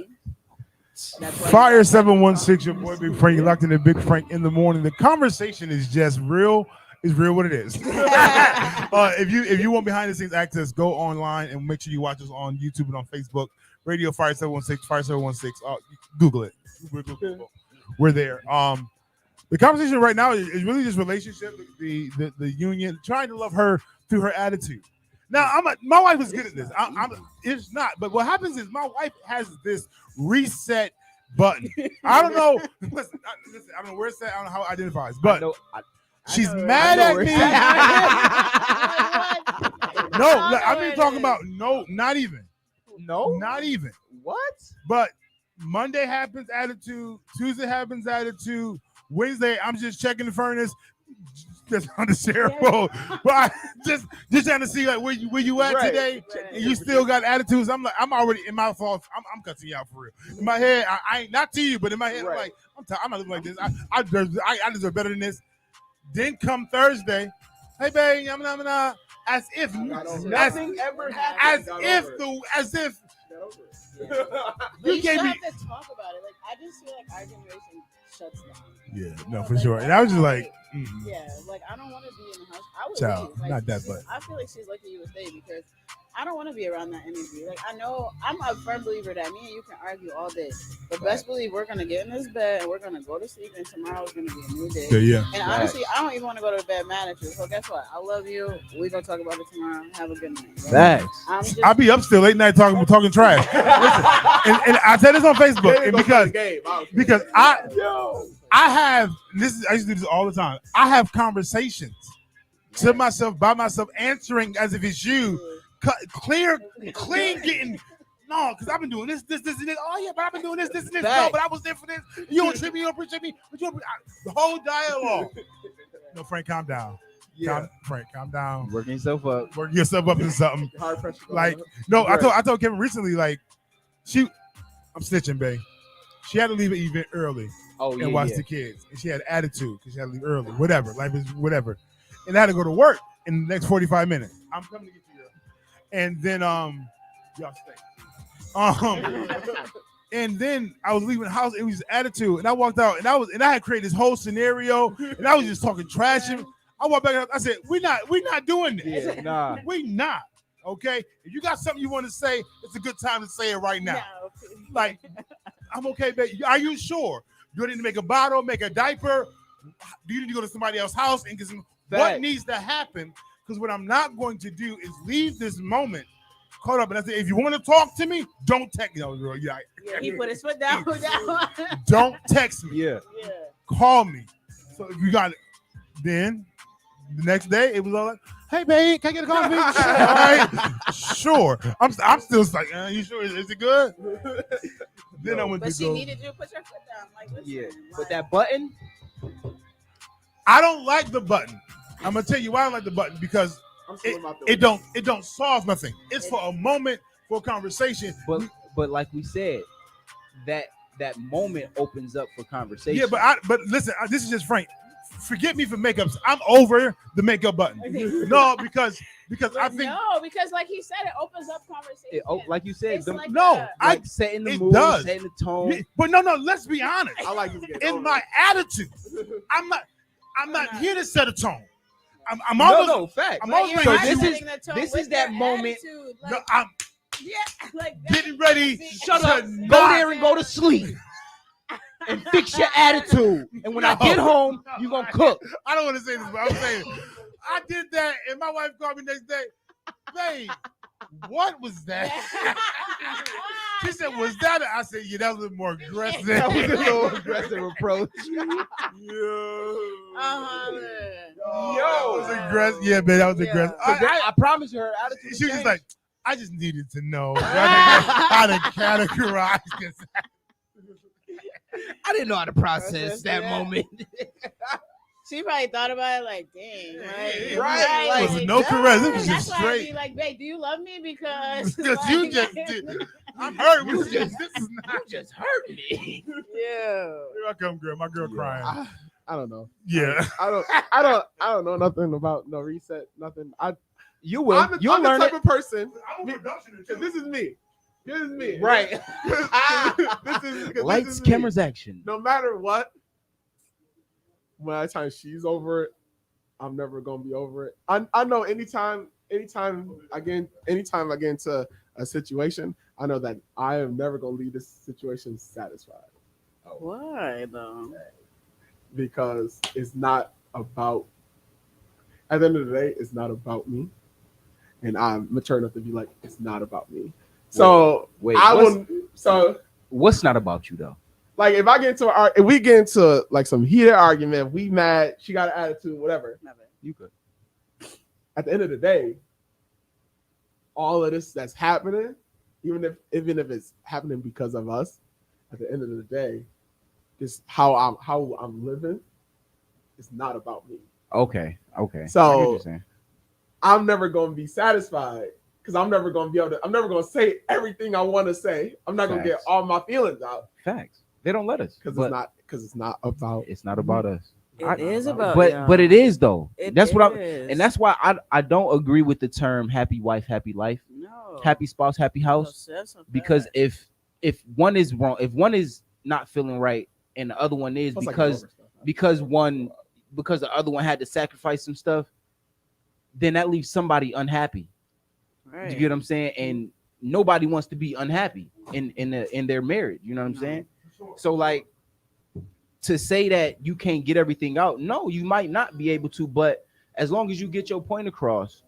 Fire 716, your boy Big Frank. You're locked in the Big Frank in the morning. The conversation is just real. It's real what it is. If you want behind the scenes access, go online and make sure you watch us on YouTube and on Facebook. Radio Fire 716, Fire 716. Google it. We're there. The conversation right now is really just relationship, the union, trying to love her through her attitude. Now, my wife is good at this. It's not, but what happens is my wife has this reset button. I don't know. Listen, I don't know where it's at. I don't know how it identifies, but she's mad at me. No, I mean talking about not even. No, not even. What? But Monday happens attitude. Tuesday happens attitude. Wednesday, I'm just checking the furnace. Just on the sheriff road. But I just trying to see like where you at today, and you still got attitudes. I'm already in my fault. I'm cutting you out for real. In my head, I ain't not to you, but in my head, I'm like, I'm not living like this. I deserve better than this. Then come Thursday, hey babe, as if nothing ever happened. As if you gave me. Have to talk about it. Like, I just feel like our generation shuts down. Yeah, no, for sure. And I was just like, yeah, like, I don't want to be in the house. I would child, leave. not that, but I feel like she's lucky you would stay because I don't want to be around that energy. Like, I know I'm a firm believer that me and you can argue all day, but best believe we're gonna get in this bed and we're gonna go to sleep, and tomorrow's gonna be a new day. Yeah. And honestly, I don't even want to go to bed mad at you. So guess what? I love you. We're gonna talk about it tomorrow. Have a good night. Thanks. I'll be up still late night talking trash. Listen, and I said this on Facebook, and because I have this. I used to do this all the time. I have conversations to myself, by myself, answering as if it's you. Clean getting no, because I've been doing this, and this. Oh yeah, but I've been doing this, and this. No, but I was there for this. You don't treat me, you don't appreciate me. But the whole dialogue. No, Frank, calm down. Yeah, Frank, calm down. Working yourself up. Working yourself up into something. Hard pressure. Like no, I told Kevin recently, like I'm snitching, babe. She had to leave an event early. and watch the kids. And she had attitude because she had to leave early. Whatever, life is whatever. And I had to go to work in the next 45 minutes. I'm coming to get you, girl. And then y'all stay. And then I was leaving the house. It was just attitude, and I walked out, and I had created this whole scenario, and I was just talking trash. And I walked back out. I said, "We're not doing this. Yeah, nah. We not. Okay. If you got something you want to say, it's a good time to say it right now. Like, I'm okay, baby. Are you sure? Do you need to make a bottle, make a diaper? Do you need to go to somebody else's house and get some? What needs to happen? Because what I'm not going to do is leave this moment caught up. And I said, if you want to talk to me, don't text me. Yeah, he put his foot down. Don't text me. Yeah. Call me. So if you got it, then the next day it was all like, hey babe, can I get a coffee? All right, sure. I'm still like, you sure? Is it good? Then I went but to she go. needed you to put your foot down. Like, listen, But that button. I don't like the button. I'm gonna tell you why I don't like the button because it don't solve nothing. It's for a moment, for a conversation. But like we said, that moment opens up for conversation. Yeah, but listen, this is just Frank. Forget me for makeups. I'm over the makeup button. No, because I think because like he said, it opens up conversation. Like you said, setting the mood, setting the tone. But no, let's be honest. I like you. In my attitude, I'm not here to set a tone. I'm always no fact. I'm always so this is that moment. Like, no, I'm like getting ready. Shut up. Go there and go to sleep. And fix your attitude. And when I get home, you gonna cook. I don't want to say this, but I'm saying I did that, and my wife called me next day. Babe, what was that? She said, "Was that?" I said, "Yeah, that was a little more aggressive." That was a little aggressive approach. Yo, Yo, was aggressive. Yeah, man, that was aggressive. I promise you, her attitude. She was just like, I just needed to know how to categorize this. I didn't know how to process that moment. She probably thought about it like, dang, right. Like, it was no caress. It was just that's why I'd straight. be like, babe, do you love me? Because you just did. I'm hurt. This is not. You just hurt me. Yeah. Here I come, girl. My girl crying. I don't know. Yeah. I don't know nothing about no reset. Nothing. You will. You'll I'm learn the type it. of person. I'm a production too. This is me. This is me. Right. Lights, cameras, action. No matter what, by the time she's over it, I'm never gonna be over it. I know anytime I get into a situation, I know that I am never gonna leave this situation satisfied. Why though? Because it's not about. At the end of the day, it's not about me, and I'm mature enough to be like, it's not about me. So wait, what's not about you though? Like if we get into like some heated argument, we mad, she got an attitude, whatever. You could. At the end of the day, all of this that's happening, even if it's happening because of us, at the end of the day, this how I'm living is not about me. Okay. So I'm never gonna be satisfied. Because I'm never gonna say everything I want to say. I'm not gonna get all my feelings out. Facts. They don't let us. Because it's not about. It's not about us. It is about. But it is though. That's what is. And that's why I don't agree with the term happy wife, happy life. No. Happy spouse, happy house. Because if one is wrong, if one is not feeling right, and the other one is because the other one had to sacrifice some stuff, then that leaves somebody unhappy. Right. You get what I'm saying? And nobody wants to be unhappy in their marriage. You know what I'm saying? So like to say that you can't get everything out, no, you might not be able to, but as long as you get your point across.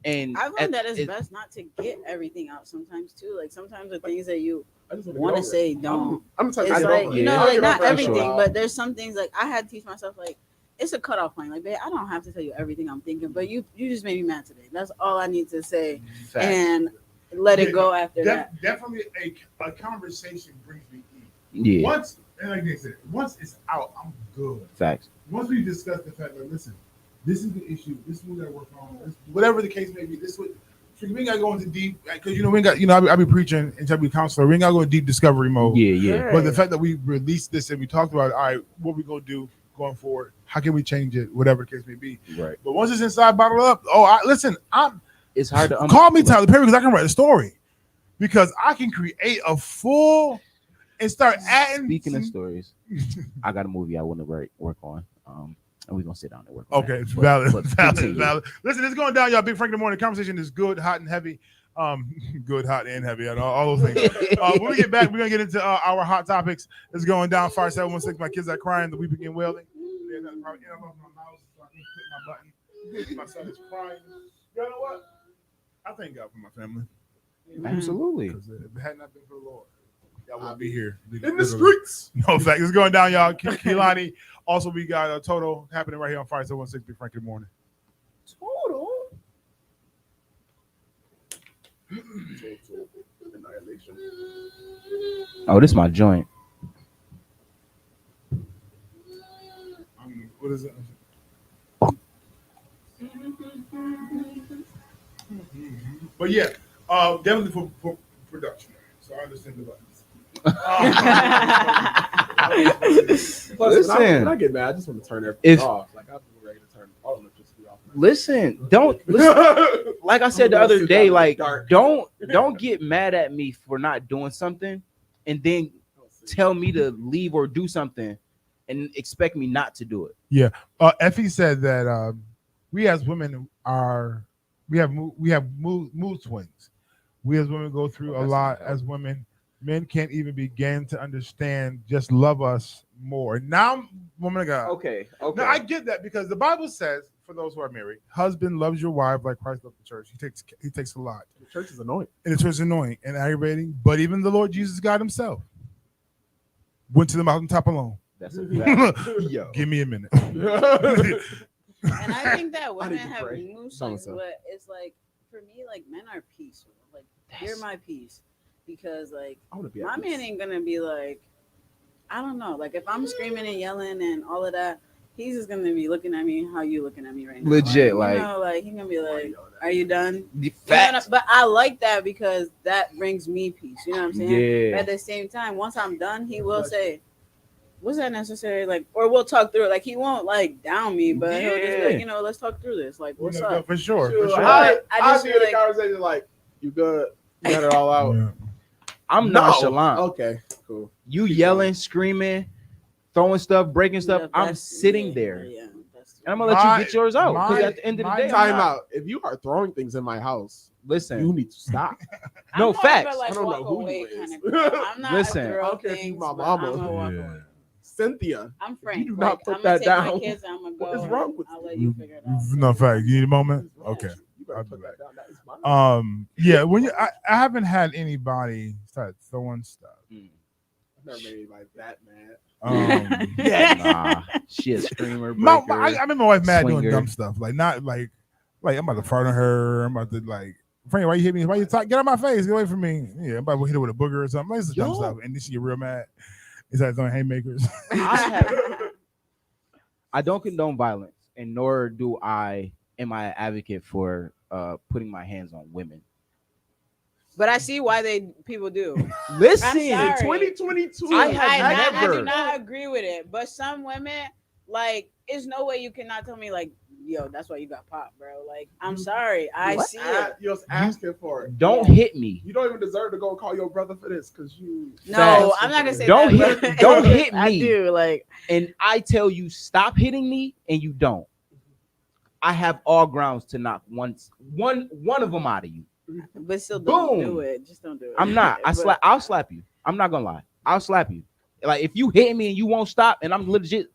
And I've learned that it's best not to get everything out sometimes too. Like sometimes the things that you want to say don't. I'm it's like like not everything, but there's some things like I had to teach myself like it's a cutoff point. Like, babe, I don't have to tell you everything I'm thinking, but you just made me mad today. That's all I need to say, and let it go after that. Definitely a conversation brings me in. Yeah. Once, and like they said, once it's out, I'm good. Facts. Once we discuss the fact that listen, this is the issue. This is what I work on. Whatever the case may be, this is what we ain't gotta go into deep because we ain't got I be preaching and trying to be a counselor. We ain't gotta go in deep discovery mode. Yeah. But the fact that we released this and we talked about all right, what we gonna do going forward? How can we change it? Whatever the case may be. Right. But once it's inside, bottled up. It's hard to call me Tyler Perry because I can write a story because I can create a full and start adding. Speaking of stories, I got a movie I want to work on. And we're gonna sit down and work on Okay, it's valid. Listen, it's going down, y'all. Big Frank in the morning. Conversation is good, hot, and heavy. Good, hot, and heavy. All those things. When we get back, we're gonna get into our hot topics. It's going down. Fire 716. My kids are crying. The we begin wailing. My son is crying. You know what? I thank God for my family. Absolutely. Because if it had not been for the Lord, y'all wouldn't be here in the streets. No fact. It's going down, y'all. Kehlani. Also, we got a Total happening right here on Fire 716. Big Frank in the morning. Total annihilation. Oh, this is my joint. What is it? But yeah, definitely for production. So I understand the buttons. Plus, when I get mad, I just want to turn everything off. Like I'm ready to turn all electricity off. Listen. Like I said the other day, like don't get mad at me for not doing something, and then tell me to leave or do something, and expect me not to do it. Yeah, Effie said that we as women we have mood swings. We as women go through a lot as women. Men can't even begin to understand. Just love us more. Now, woman of God. Okay. Now I get that because the Bible says, for those who are married, husband loves your wife like Christ loved the church. He takes a lot. The church is annoying. And the church is annoying and aggravating. But even the Lord Jesus God Himself went to the mountaintop alone. That's a fact. Yo. Give me a minute. And I think that women have mood swings, but it's like for me, like men are peace. Like you're my peace. Because like my man ain't gonna be like, I don't know, like if I'm screaming and yelling and all of that, he's just gonna be looking at me how you looking at me right now. Legit, like he's gonna be like, are you done? Facts. But I like that because that brings me peace. You know what I'm saying? Yeah. But at the same time, once I'm done, he will say, was that necessary? Like, or we'll talk through it. Like he won't like down me, but he'll just be like, let's talk through this. Like, what's up? For sure. I just see the conversation like, you good? You got it all out. Yeah. I'm nonchalant. Okay, cool. You yelling, screaming, throwing stuff, breaking stuff. I'm sitting there. Yeah, and I'm gonna let you get yours out. Because at the end of the day, time out. If you are throwing things in my house, listen, you need to stop. No facts. Like, I don't know who you is. I'm not Listen, I don't care if you my mama. Cynthia, I'm Frank. you do not put I'm that gonna take down. My kids, I'm gonna go. What is wrong with I'll you? let you figure it out. No fact. You need a moment? Okay. You better put that down. That is mine. Yeah, when I haven't had anybody start throwing stuff. I've never made anybody that mad. Nah, she a screamer. I made my wife mad swinger. doing dumb stuff. Like not like I'm about to fart on her. I'm about to like, Frank, why you hit me? Why you talk? Get out my face. Get away from me. Yeah, I'm about to hit her with a booger or something. Like, this dumb stuff. And then she get real mad. Is that throwing haymakers? I don't condone violence, and nor am I an advocate for putting my hands on women. But I see why people do. Listen, I'm sorry. 2022. I do not agree with it. But some women, like, there's no way you cannot tell me, like, yo, that's why you got popped, bro. Like, I'm sorry. I see it. You're just asking for it. Don't hit me. You don't even deserve to go call your brother for this because you. No, I'm not gonna say don't that. Don't hit me. I do, like, and I tell you, stop hitting me, and you don't. I have all grounds to knock one of them out of you. But still, don't Boom. do it. Just don't do it. I'm not. I'll slap you. I'm not gonna lie. I'll slap you. Like if you hit me and you won't stop, and I'm legit,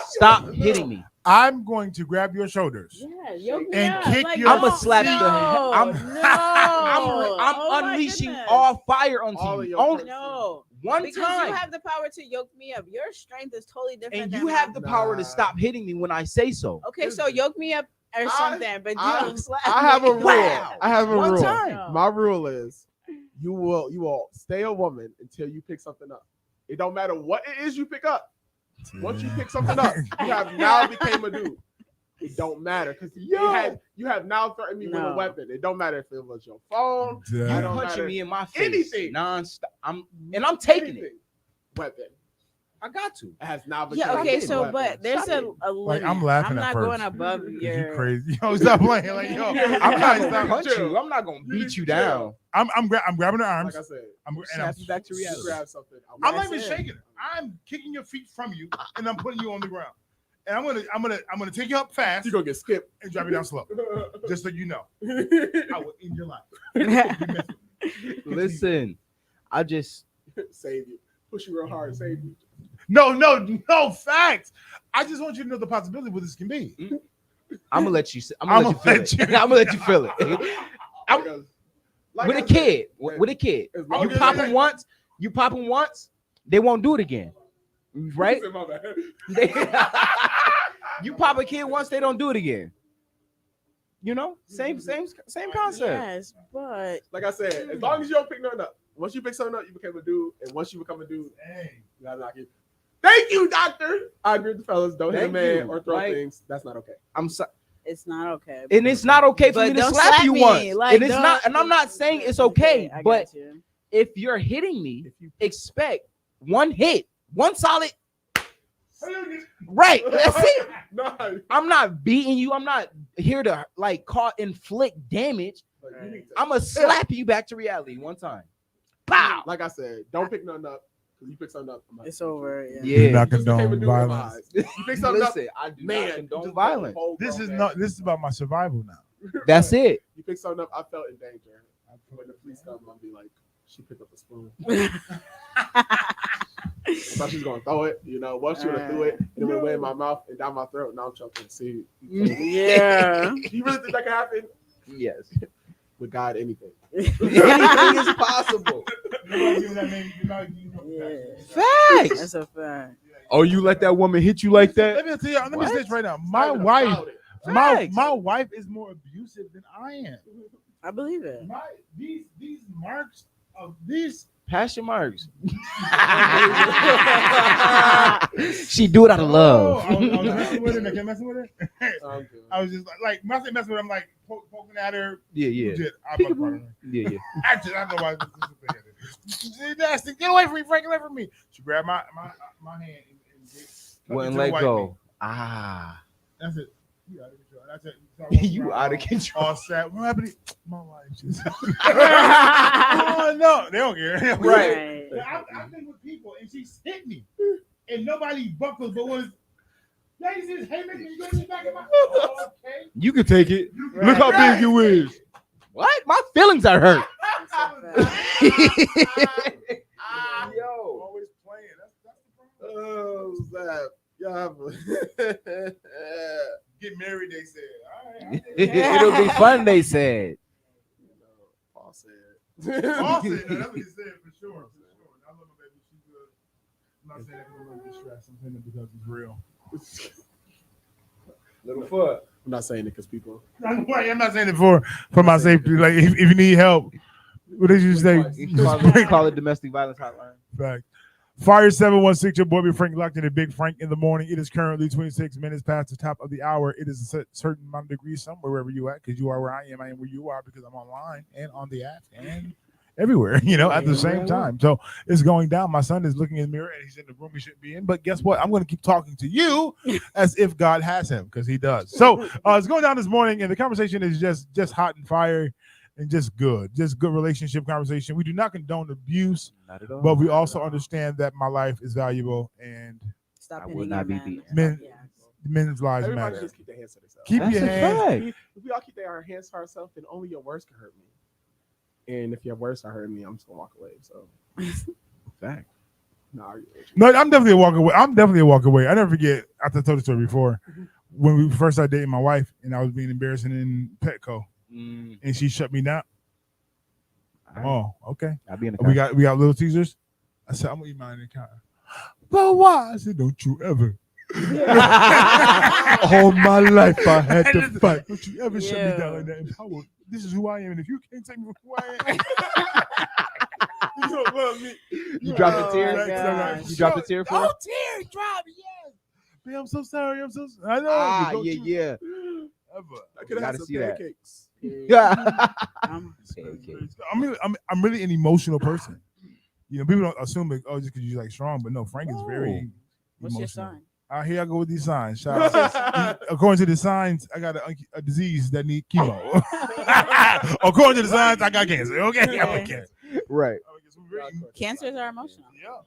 stop hitting me. I'm going to grab your shoulders. Yeah, and kick your. I'm gonna slap the hell. I'm Oh unleashing all fire on you. Only no. One because time. You have the power to yoke me up. Your strength is totally different. And than you have the power to stop hitting me when I say so. Okay, so yoke me up or something, but you don't slap me. I have a rule. Wow. I have a One rule. time. My rule is you will stay a woman until you pick something up. It don't matter what it is you pick up. Once you pick something up, you have now became a dude. It don't matter because you have now threatened me with a weapon. It don't matter if it was your phone. You It don't punching matter. me in my face. Anything. Non-stop. I'm taking it. Weapon. I got to. It has now Yeah, become okay, a so weapon. but there's Stop a limit. Like, I'm laughing I'm at not going first. above You your crazy? Yo, stop playing. Like, yo, I'm not. Stop. Punch you. I'm not gonna beat you down. I'm grabbing her arms. Like I said, I'm Snap you back to reality. grab something. I'm not even shaking it. I'm kicking your feet from you, and I'm putting you on the ground. And I'm gonna take you up fast You're gonna get skipped and drop you down slow. Just so you know, I will end your life. You mess with me. Listen, I just save you. Push you real hard, save you. No facts. I just want you to know the possibility of what this can be. I'm gonna let you. I'm gonna let you feel it. I'm gonna let you feel it. With a kid, you pop them once. You pop them once, they won't do it again, right? You pop a kid once, they don't do it again. You know, same concept. Yes, but like I said, as long as you don't pick nothing up. Once you pick something up, you become a dude, and once you become a dude, you gotta knock it. Thank you, doctor. I agree with the fellas. Don't hit a man or throw things. That's not okay. I'm sorry. it's not okay. And it's not okay for But me to don't slap slap you me. once. Like, And it's don't- not, and I'm not saying it's okay, I but got you. if you're hitting me, expect one hit, one solid. Right. That's it. No. I'm not beating you. I'm not here to like inflict damage. I'm gonna slap you back to reality one time. Pow. Like I said, don't pick nothing up. You pick something up. It's over. Yeah. Yeah. Do not Just became a condone dude in my violence. eyes. You pick something up. Listen, I do Man, not you condone just violence. whole This grown is man. not. This is about my survival now. That's it. You pick something up. I felt in danger. When the police come, I'll be like, she picked up a spoon. I thought she was gonna throw it. You know, once she would have threw it, and it went away in my mouth and down my throat. Now I'm choking. See, Yeah. you really think that can happen? Yes. With God, anything. Anything is possible. Yeah. Facts. That's a fact. Oh, you let that woman hit you like that? Let me tell you. Let me What? say this right now. My Not even wife, about it. my wife is more abusive than I am. I believe it. These marks of these. Passion marks. She do it out of love. I was messing with her. I kept messing with her. I'm good. I was just like messing with her. I'm like poking at her. Yeah. Legit. I'm not part of her. Yeah. Actually, I don't know why. Nasty. Get away from me, Frank. Get away from me. She grabbed my hand and Wouldn't let go. Ah. That's it. You out of control. That's it. You out of control. All sad. What happened? My wife. Oh no, they don't care. Right. I've been with people and she's hit me, and nobody buckles. But when lady says, "Hey, man, can you get me back in my?" Oh, okay. You can take it. Right. Look how big you is. What? My feelings are hurt. Yo, always playing. That's the problem. Oh, snap. Yeah. Get married, they said. All right. It'll be fun, they said. Paul said. Paul said, no, that's what he said for sure. I love my baby. She's good. I'm not saying that because I'm distressed. I'm saying it because it's real. Little foot. I'm not saying it because people. I'm not saying it for my safety. Like if you need help, what did you say? Call it domestic violence hotline. Fact. Fire 716, your boy, Frank locked in a Big Frank in the morning. It is currently 26 minutes past the top of the hour. It is a certain amount of degrees somewhere, wherever you at, because you are where I am where you are, because I'm online and on the app and everywhere, at the same time. So it's going down. My son is looking in the mirror and he's in the room he shouldn't be in. But guess what? I'm going to keep talking to you as if God has him, because he does. So it's going down this morning, and the conversation is just hot and fire. And just good relationship conversation. We do not condone abuse, Not at all. but we also understand that my life is valuable and Stop I hitting will not your be man. beat. men's lives Everybody matter. just keep their hands to themselves. Keep That's your a hands. fact. If we all keep our hands to ourselves, then only your words can hurt me. And if your words are hurting me, I'm just gonna walk away. So, Fact. No, I'm definitely a walk away. I never forget. I told the story before when we first started dating my wife, and I was being embarrassing in Petco, and she shut me down. Oh, okay. I'll be in the We got Little Caesars. I said, I'm gonna eat mine in the counter. But why? I said, don't you ever. All my life I had to fight. Don't you ever shut me down like that. This is who I am, and if you can't take me for who I am, you don't love me. You dropped a tear? gosh. You dropped a tear for her? Oh, tear drop, yes. Man, I'm so sorry. I know. Don't you- Yeah. I could have some pancakes. Yeah. I'm I'm really an emotional person. You know, people don't assume that just because you're like strong, but no, Frank is very What's your emotional. sign? Here I go with these signs. Shout out. According to the signs, I got a disease that need chemo. According to the signs, I got cancer. Okay, I got cancer. Right. Cancers are emotional. Yeah.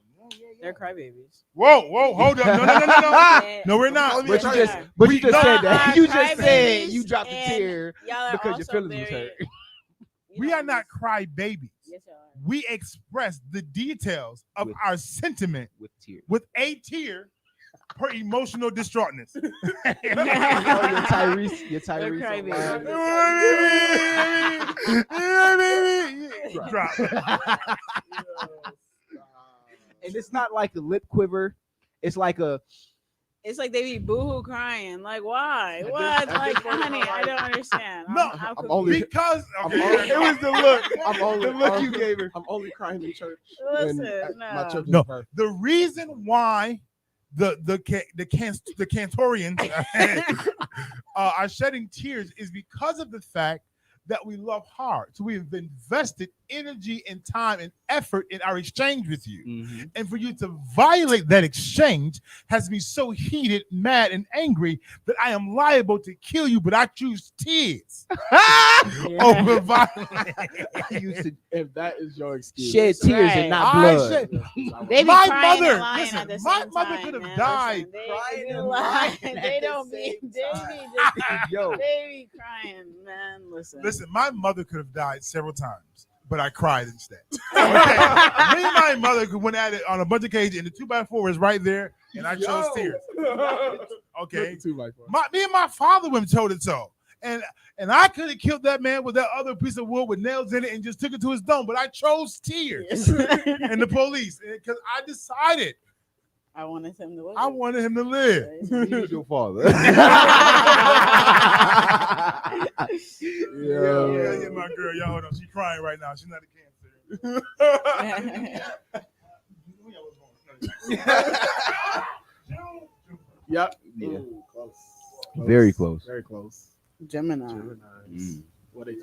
They're crybabies. Whoa, hold up. No. No, we're not. But you just said that. You just said you dropped a tear because your feelings was hurt. We are not cry babies. Yes, you are. We express the details of our sentiment with tears. With a tear per emotional distraughtness. Your Tyrese. Drop. And it's not like a lip quiver. It's like they be boohoo crying. Like, why? What? Like, honey, I don't understand. No, I'm only because it was the look. The look you gave her. I'm only crying in church. Listen, My church is No, birth. the reason why the Cantorians are shedding tears is because of the fact that we love hard. So we have invested energy and time and effort in our exchange with you. Mm-hmm. And for you to violate that exchange has me so heated, mad, and angry that I am liable to kill you, but I choose tears over violence. If that is your excuse. Shed tears and not blood. They be My crying mother, and lying listen, at the my same mother time, could have man. died. Listen, Crying they and lying. lying at They the don't be. same They time. be just. Yo. They be crying, man. Listen, my mother could have died several times, but I cried instead. Okay. Me and my mother went at it on a bunch of occasions, and the 2x4 was right there, and I chose tears. Okay. Me and my father went and told it so. And I could have killed that man with that other piece of wood with nails in it and just took it to his dome, but I chose tears and the police because I decided I wanted him to live. I wanted him to live. He's your father. Yeah, my girl. Y'all hold on. She's crying right now. She's not a cancer. Yep. Yeah. Ooh, close. Very close. Very close. Gemini. What they it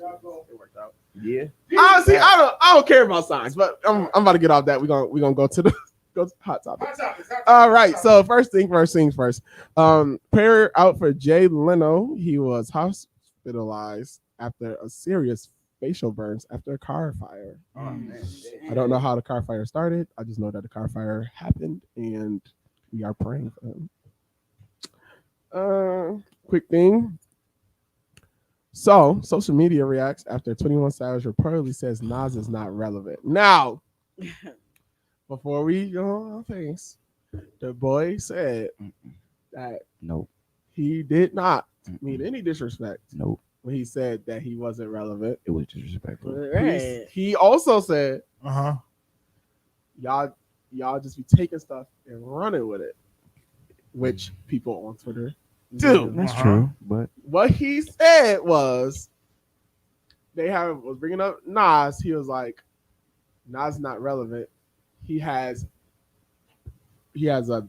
worked out. Yeah. Honestly, I don't care about signs, but I'm about to get off that. We're gonna go to the hot topic. All right. So first things first. Prayer out for Jay Leno. He was hospitalized after a serious facial burns after a car fire. I don't know how the car fire started. I just know that the car fire happened, and we are praying for him. Quick thing. So, social media reacts after 21 Savage reportedly says Nas is not relevant. Now, before we go on face, the boy said that he did not mean any disrespect. When he said that he wasn't relevant, it was disrespectful. Right. He also said, y'all just be taking stuff and running with it, which people on Twitter do. That's true. But what he said was, was bringing up Nas. He was like, Nas not relevant. He has a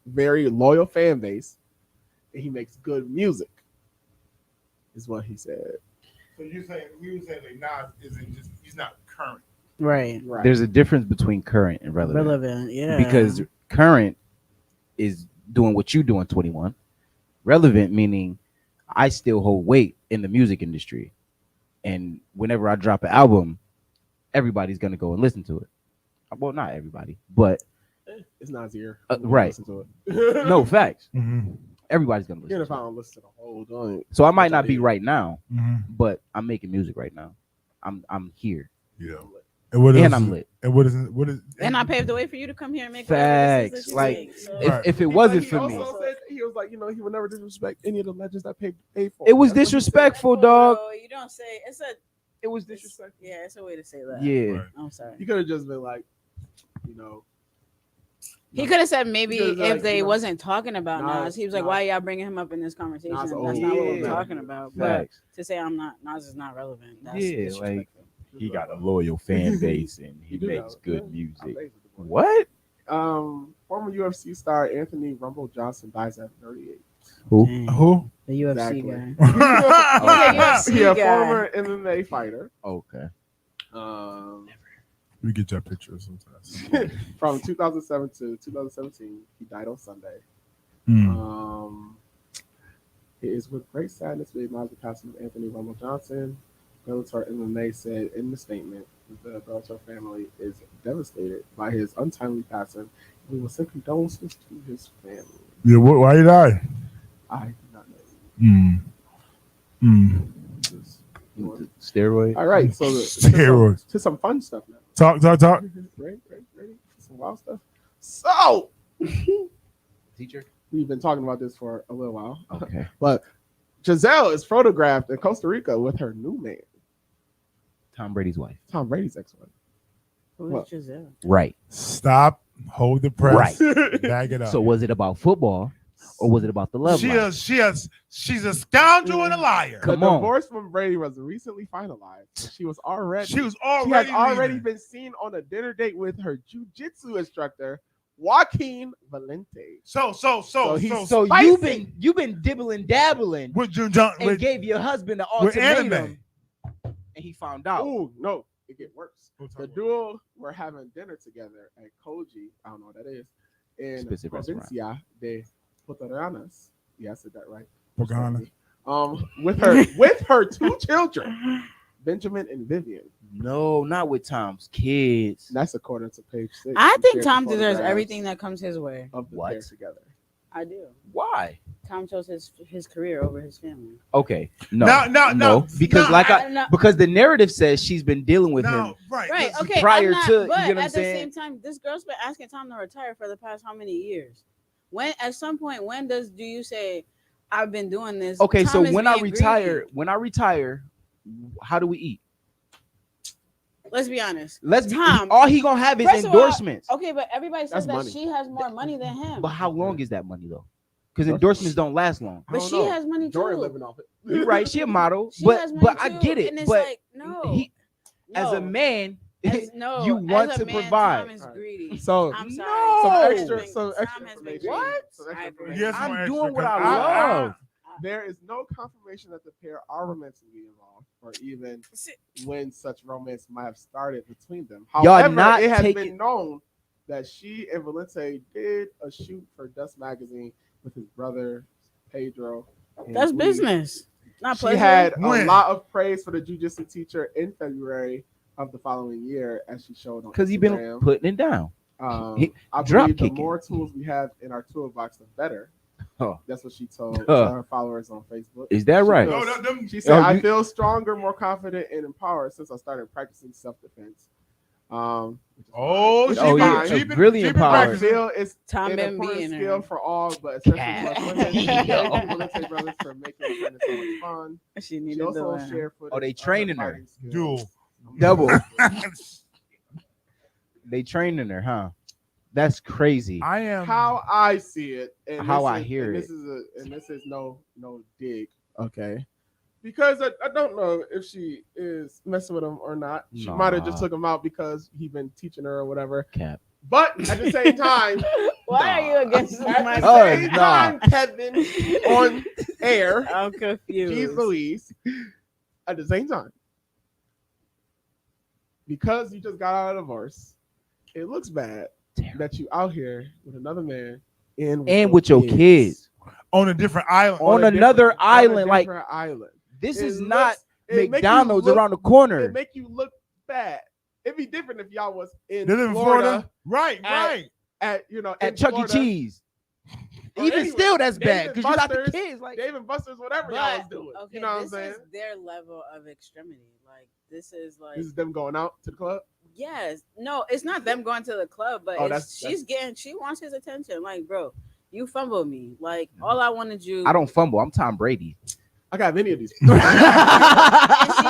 very loyal fan base, and he makes good music. Is what he said. So you saying like Nas isn't just he's not current. Right. There's a difference between current and relevant. Relevant, yeah. Because current is doing what you do in 21. Relevant meaning I still hold weight in the music industry. And whenever I drop an album, everybody's gonna go and listen to it. Well, not everybody, but it's not here. Right. Listen to it. No, facts. Mm-hmm. Everybody's gonna listen. Even if I don't listen to the whole joint. So I might not be right now, Mm-hmm. but I'm making music right now. I'm here. Yeah. And I'm lit. And what is and I paved the way for you to come here and make facts. Like if it wasn't for me, he was like, he would never disrespect any of the legends that paid for. It was disrespectful, dog. You don't say it was disrespectful. Yeah, it's a way to say that. Yeah. Right. I'm sorry. You could have just been like, He could have said maybe if like, they wasn't talking about Nas, he was like, "Why y'all bringing him up in this conversation? That's not what we're talking about." But to say Nas is not relevant, that's like he got a loyal fan base and he makes good music. What? Former UFC star Anthony Rumble Johnson dies at 38. Who? The UFC Exactly. guy. He a guy. former MMA fighter. Okay. We get your picture sometimes. From 2007 to 2017, he died on Sunday. It is with great sadness we acknowledge the passing of Anthony Rumble Johnson. Bellator MMA said in the statement that the Bellator family is devastated by his untimely passing. We will send condolences to his family. Yeah, why you die? I do not know. Steroid. All right, so Steroids. to some fun stuff now. Talk. Ready? Some wild stuff. So, Teacher. we've been talking about this for a little while. Okay. But Giselle is photographed in Costa Rica with her new man, Tom Brady's wife. Tom Brady's ex-wife. Who's Giselle? Right. Stop. Hold the press. Bag it up. So was it about football or was it about the love life? She's a scoundrel and a liar. The Come on. divorce from Brady was recently finalized. She had already already been seen on a dinner date with her jiu-jitsu instructor, Joaquin Valente. So spicy. you've been dibbling dabbling with John and gave your husband an with ultimatum, anime. and he found out. Oh no, it get worse. The duo were having dinner together at Koji, I don't know what that is, in Specific Provincia de Puertoranas. Yeah, I said that right. Pocahontas. With her two children, Benjamin and Vivian. No, not with Tom's kids. That's according to page 6. I He think shared Tom the deserves photographs everything that comes his way. of the What? pair together. I do. Why? Tom chose his career over his family. Okay. No. Because because the narrative says she's been dealing with him. Right. Okay. Prior I'm not, to, you but get what I'm at the saying? same time, this girl's been asking Tom to retire for the past how many years? When at some point, when do you say I've been doing this? Okay, Tom so is when I being retire, greedy. how do we eat? Let's be honest. Tom, all he gonna have is First of all, endorsements. okay, but everybody says That's that money. she has more money than him. But how long is that money though? Because endorsements don't last long. But she has money Dory too. living off it. You're right, she a model, She has money but I too, get it. and it's But like, no, as a no. man, No, you want as a to man, provide. Tom is greedy. So I'm sorry. No. some Tom extra has some been- extra Tom has been information. greedy. Some extra I agree. information. Yes, I'm more doing extra, what I 'cause love. There is no confirmation that the pair are romantically involved, or even when such romance might have started between them. Y'all However, not it has taking- been known that she and Valente did a shoot for Dust Magazine with his brother Pedro. and That's we- business. Not She pleasure. had a When? lot of praise for the jiu-jitsu teacher in February of the following year, as she showed on Because he been Instagram. putting it down. I drop believe the kicking. more tools we have in our toolbox, the better. Oh. That's what she told her followers on Facebook. Is that She right? feels- She said, Oh, I you- feel stronger, more confident, and empowered since I started practicing self-defense. Oh, Which is Oh, fine. yeah, really I empowered. feel it's Tom an been important being skill her. for all, but especially Cat. for women. Thank you, Valente brothers, for making it so much fun. She She needed also the shared footage Oh, they of training her. fighting skills. Duel. Double. They training her, huh? That's crazy. I am How I see it, and How this I is- hear and it. this is no dig, okay? Because I don't know if she is messing with him or not. She might have just Nah. took him out because he been teaching her or whatever. Cap. But at the same time, Why are you against at my the Oh, same nah. time, Kevin on air, I'm confused. Jeez Louise, at the same time, because you just got out of divorce, it looks bad that you out here with another man and With your kids. on a different island. On another on a island, like different island. this It is looks- not it make you McDonald's look- around the It corner. make you look bad. It'd be different if y'all was in They live in Florida. Right, right. at At in Chuck E. Florida, Cheese. or Even anywhere. still, that's Dave bad and because you got the Buster's, kids. Like, Dave and Buster's, whatever y'all was But doing. okay, You know what I'm this saying? is their level of extremity. Like this is like This is them going out to the club. yes, no, it's not them going to the club, but Oh, it's, she wants his attention. Like, bro, you fumbled me. Like all I wanted you. I don't fumble. I'm Tom Brady. I got many of these. And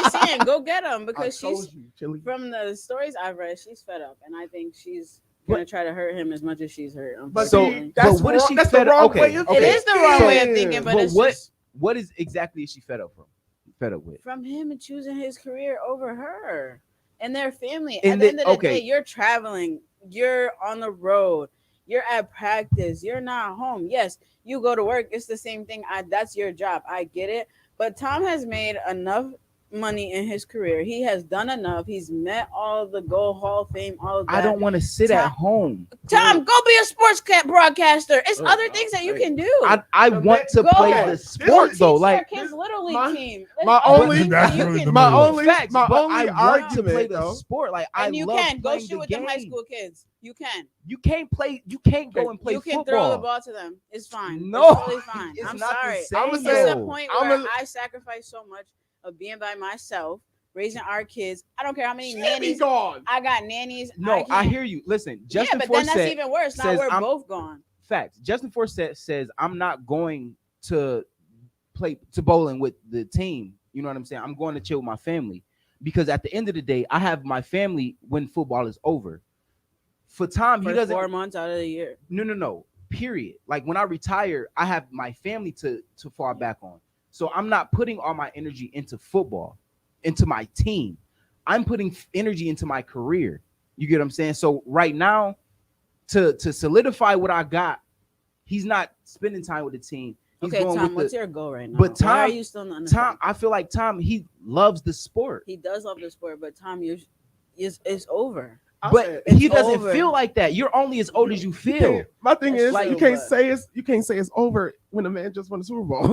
she's saying, go get him I because told she's you, Chili. from the stories I've read, she's fed up, and I think she's gonna try to hurt him as much as she's hurt. But So- unfortunately. that's what is wrong- she that's the fed up- wrong okay, way of okay. It is the wrong way of thinking, but it's what just what is exactly is she fed up from? Fed up with? from him and choosing his career over her and their family. And At the end of the okay. day, you're traveling, you're on the road, You're at practice. You're not home. Yes, you go to work. It's the same thing. That's your job. I get it. But Tom has made enough money in his career. He has done enough. He's met all the Gold Hall of Fame, all of that. I don't want to sit at home. Tom, go be a sports broadcaster. It's other things that you can do. I want to play the sport though. Like kids little league team. My only argument play the sport. Like and you can go shoot with them high school kids. You can. You can't play. You can't go and play football. You can throw the ball to them. It's fine. No, it's totally fine. I'm sorry. I'm at the point where I sacrifice so much of being by myself, raising our kids. I don't care how many nannies. I got nannies. No, I hear you. Listen, Justin but Forsett then that's even worse. Now we're both gone. Facts. Justin Forsett says I'm not going to play to bowling with the team. You know what I'm saying? I'm going to chill with my family because at the end of the day, I have my family when football is over. For Tom, he doesn't 4 months out of the year. No. Period. Like when I retire, I have my family to fall back on. So I'm not putting all my energy into football, into my team. I'm putting energy into my career. You get what I'm saying? So right now, to solidify what I got, he's not spending time with the team. He's okay, going Tom, with what's your goal right now? But Tom, why are you still not Tom, I feel like Tom, he loves the sport. He does love the sport, but Tom, it's over. But he doesn't feel like that. You're only as old as you feel. My thing is, like, you can't say it's over when a man just won the Super Bowl.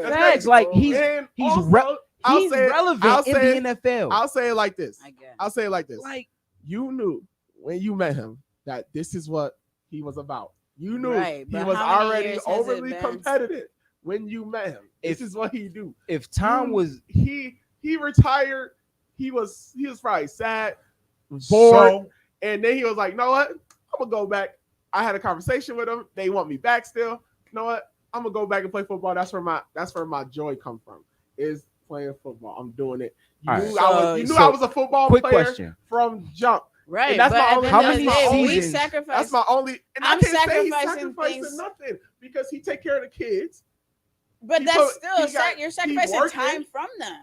Facts, like he's relevant in the NFL. I'll say it like this. Like you knew when you met him that this is what he was about. You knew he was already overly competitive when you met him. This is what he do. If Tom was he retired, he was probably sad. Bored, and then he was like, "You know what? I'm gonna go back." I had a conversation with him. They want me back still. You know what? I'm gonna go back and play football. That's where my joy come from. Is playing football. I'm doing it. You knew I was a football player from jump. Right. And that's my only. How many seasons? That's my only. And I'm I can't say he's sacrificing sacrificing nothing because he take care of the kids. But that's you're sacrificing time from them.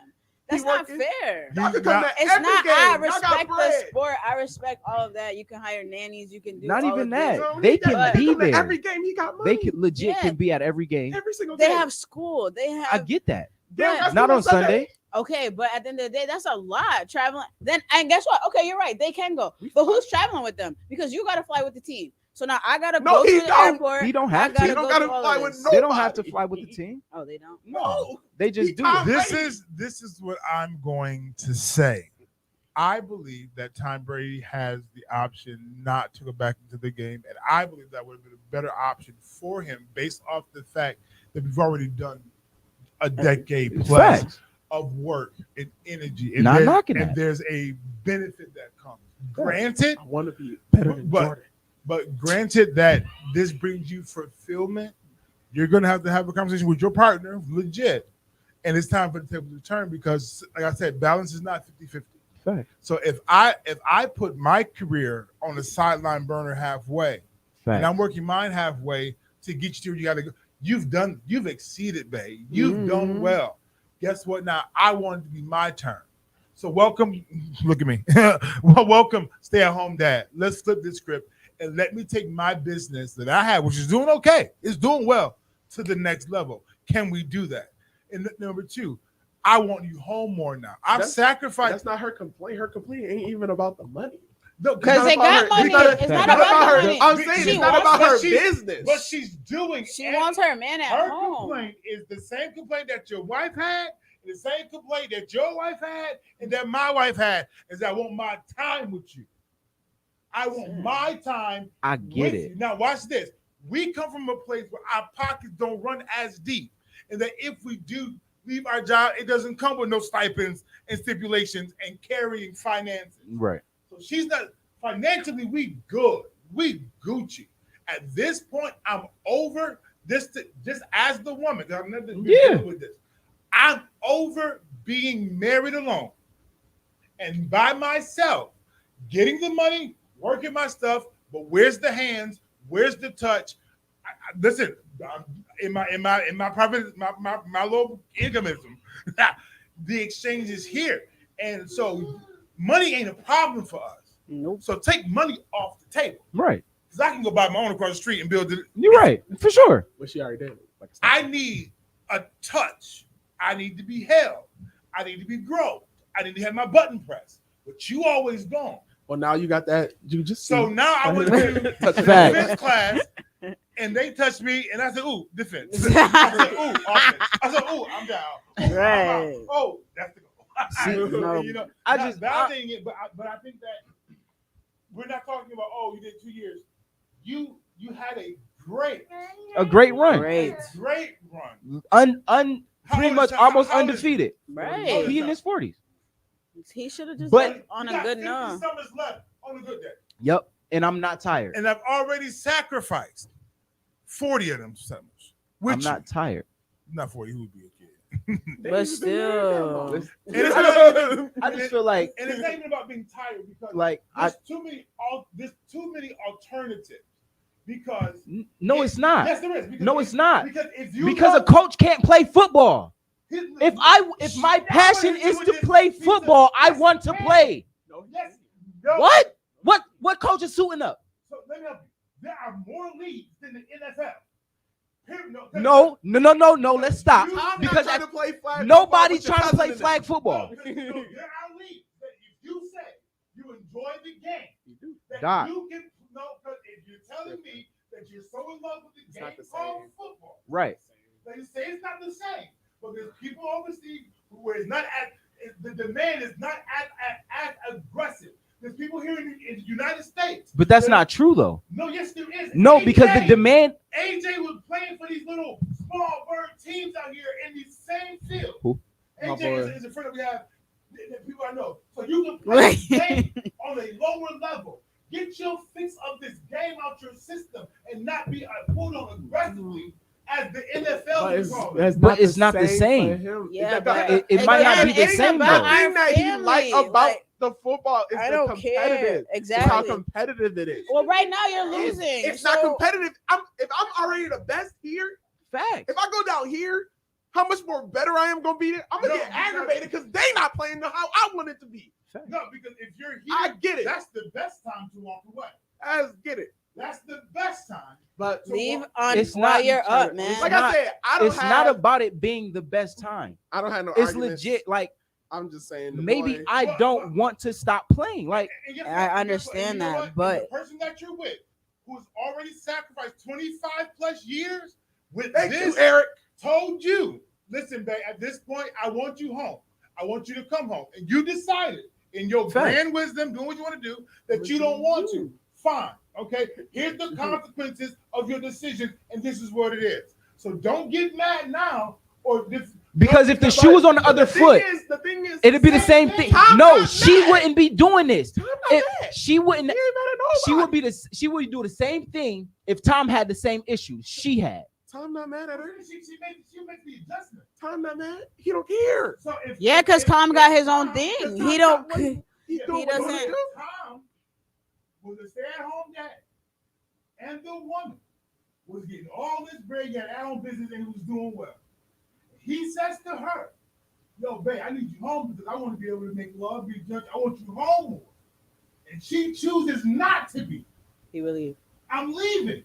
That's not fair. It's not. I respect the sport. I respect all of that. You can hire nannies. You can do not all even of that. This. They can be there every game. He got money. They can legit can be at every game. Every single game. They have school. They have. I get that. Not on Sunday. Okay, but at the end of the day, that's a lot traveling. Then and guess what? Okay, you're right. They can go, but who's traveling with them? Because you got to fly with the team. So now I gotta go to the airport. He don't have to. He don't gotta fly with nobody. They don't have to fly with the team. Oh, they don't. No, they just do. This is what I'm going to say. I believe that Tom Brady has the option not to go back into the game, and I believe that would have been a better option for him based off the fact that we've already done a decade plus of work and energy, and not knocking that. And there's a benefit that comes. Granted, I want to be better than Jordan. But granted that this brings you fulfillment, you're going to have a conversation with your partner, legit. And it's time for the table to turn because, like I said, balance is not 50-50. Fact. So if I put my career on the sideline burner halfway, and I'm working mine halfway to get you to where you got to go, you've exceeded, babe. You've done well. Guess what? Now I want it to be my turn. So welcome, look at me. Well, welcome, stay-at-home dad. Let's flip this script. And let me take my business that I have, which is doing okay, it's doing well, to the next level. Can we do that? And number two, I want you home more now. I've sacrificed. That's not her complaint. Her complaint ain't even about the money. Because they got money. It's not about her money. I'm saying it's not about her business. But she's doing. She wants her man at home. Her complaint is the same complaint that your wife had, the same complaint that your wife had, and that my wife had, is I want my time with you. I want my time. I get it. You. Now watch this. We come from a place where our pockets don't run as deep, and that if we do leave our job, it doesn't come with no stipends and stipulations and carrying finances. Right. So she's not financially. We good. We Gucci. At this point, I'm over this. Just as the woman, because I've never been dealing with this. I'm over being married alone and by myself, getting the money. Working my stuff, but where's the hands? Where's the touch? Listen, in my private my little incomeism, the exchange is here, and so money ain't a problem for us. Nope. So take money off the table. Right. Because I can go buy my own across the street and build it. You're right, for sure. But she already did. Like I need a touch. I need to be held. I need to be groped. I need to have my button pressed. But you always gone. Well, now you got that. You just So now I went to Facts. defense class, and they touched me, and I said, "Ooh, defense." I said, "Ooh, offense." I said, "Ooh, I'm down." Ooh, I'm Right. out. Oh, that's the goal. See, no, you know, I not just- validating it, but I think that we're not talking about. Oh, you did 2 years. You had a great run. Great. great run. How Pretty old much is- almost how old is- undefeated. Right. He in his 40s. He should have just But- been on You a got good 50 note. summers left on a good day. Yep. And I'm not tired. And I've already sacrificed 40 of them summers. Which I'm not tired. not 40, who would be a kid? But still. And it's not, I just feel like and it's not even about being tired because I there's too many alternatives. Because no, it's not. Yes, there is. Because No, it's not. Because if you Because a coach can't play football. If my That's passion what is it to is. play He's a- football, I yes, want to he can. play. Yes, no. What? What coach is suiting up? So let me help you. There are more leagues than the NFL. Period. No. Let's stop. I'm Because not trying to play flag. nobody's football with your trying to play cousin in flag it. football. No, there are leagues that if you say you enjoy the game, that Doc. you can because if you're telling me that you're so in love with the It's game not the called same. football, Right. they say it's not the same. But there's people overseas where it's not the demand is not as aggressive. There's people here in the United States. But that's not true though. No, yes, there is. No, because the demand. AJ was playing for these little small bird teams out here in these same fields. Who? My AJ boy. is a friend that we have, that people I know. So you can play the game on a lower level. Get your fix of this game out your system and not be pulled on aggressively as the NFL is calling. But it's not the for same. him. Yeah, It's but not- It might not be the it's same about though. The thing that he family, like about like, the football is I the don't care. competitive. It's how Exactly. competitive it is. Well, right now you're losing. It's so- not competitive. If I'm already the best here, Facts. if I go down here, how much more better I am gonna be there? I'm gonna No, get because- aggravated because they not playing how I want it to be. No, because if you're here, I get it. that's the best time to walk away. I get it. That's the best time. But Leave on It's while not- you're up, man. like not- I said, I don't It's have, not about it being the best time. I don't have no It's arguments. legit. Like I'm just saying the maybe boy- I don't want to stop playing. Like And guess I what? And guess what? understand And you know that, what? but- And the person that you're with, who's already sacrificed 25 plus years with Thank this, you, Eric. told you, listen, babe, at this point, I want you home. I want you to come home. And you decided in your Fact. grand wisdom, doing what you want to do, that you don't want to. Fine. Okay. Here's the consequences of your decision, and this is what it is. So don't get mad now, or this. because if the shoe was on the other foot, The thing is, it'd be the same thing. Tom No, not she mad. wouldn't be doing this. Tom not If mad. she wouldn't, He ain't mad at she nobody. would be the. She would do the same thing if Tom had the same issues she had. Tom not mad at her. She makes the adjustment. Tom not mad. He don't care. So if Yeah, because Tom got his own thing. That's He not don't. what He doing what he doesn't- do. Tom was a stay-at-home dad, and the woman was getting all this bread, got her own business, and he was doing well. He says to her, "Yo, babe, I need you home because I want to be able to make love, be judged. I want you home more." And she chooses not to be. He will leave. I'm leaving.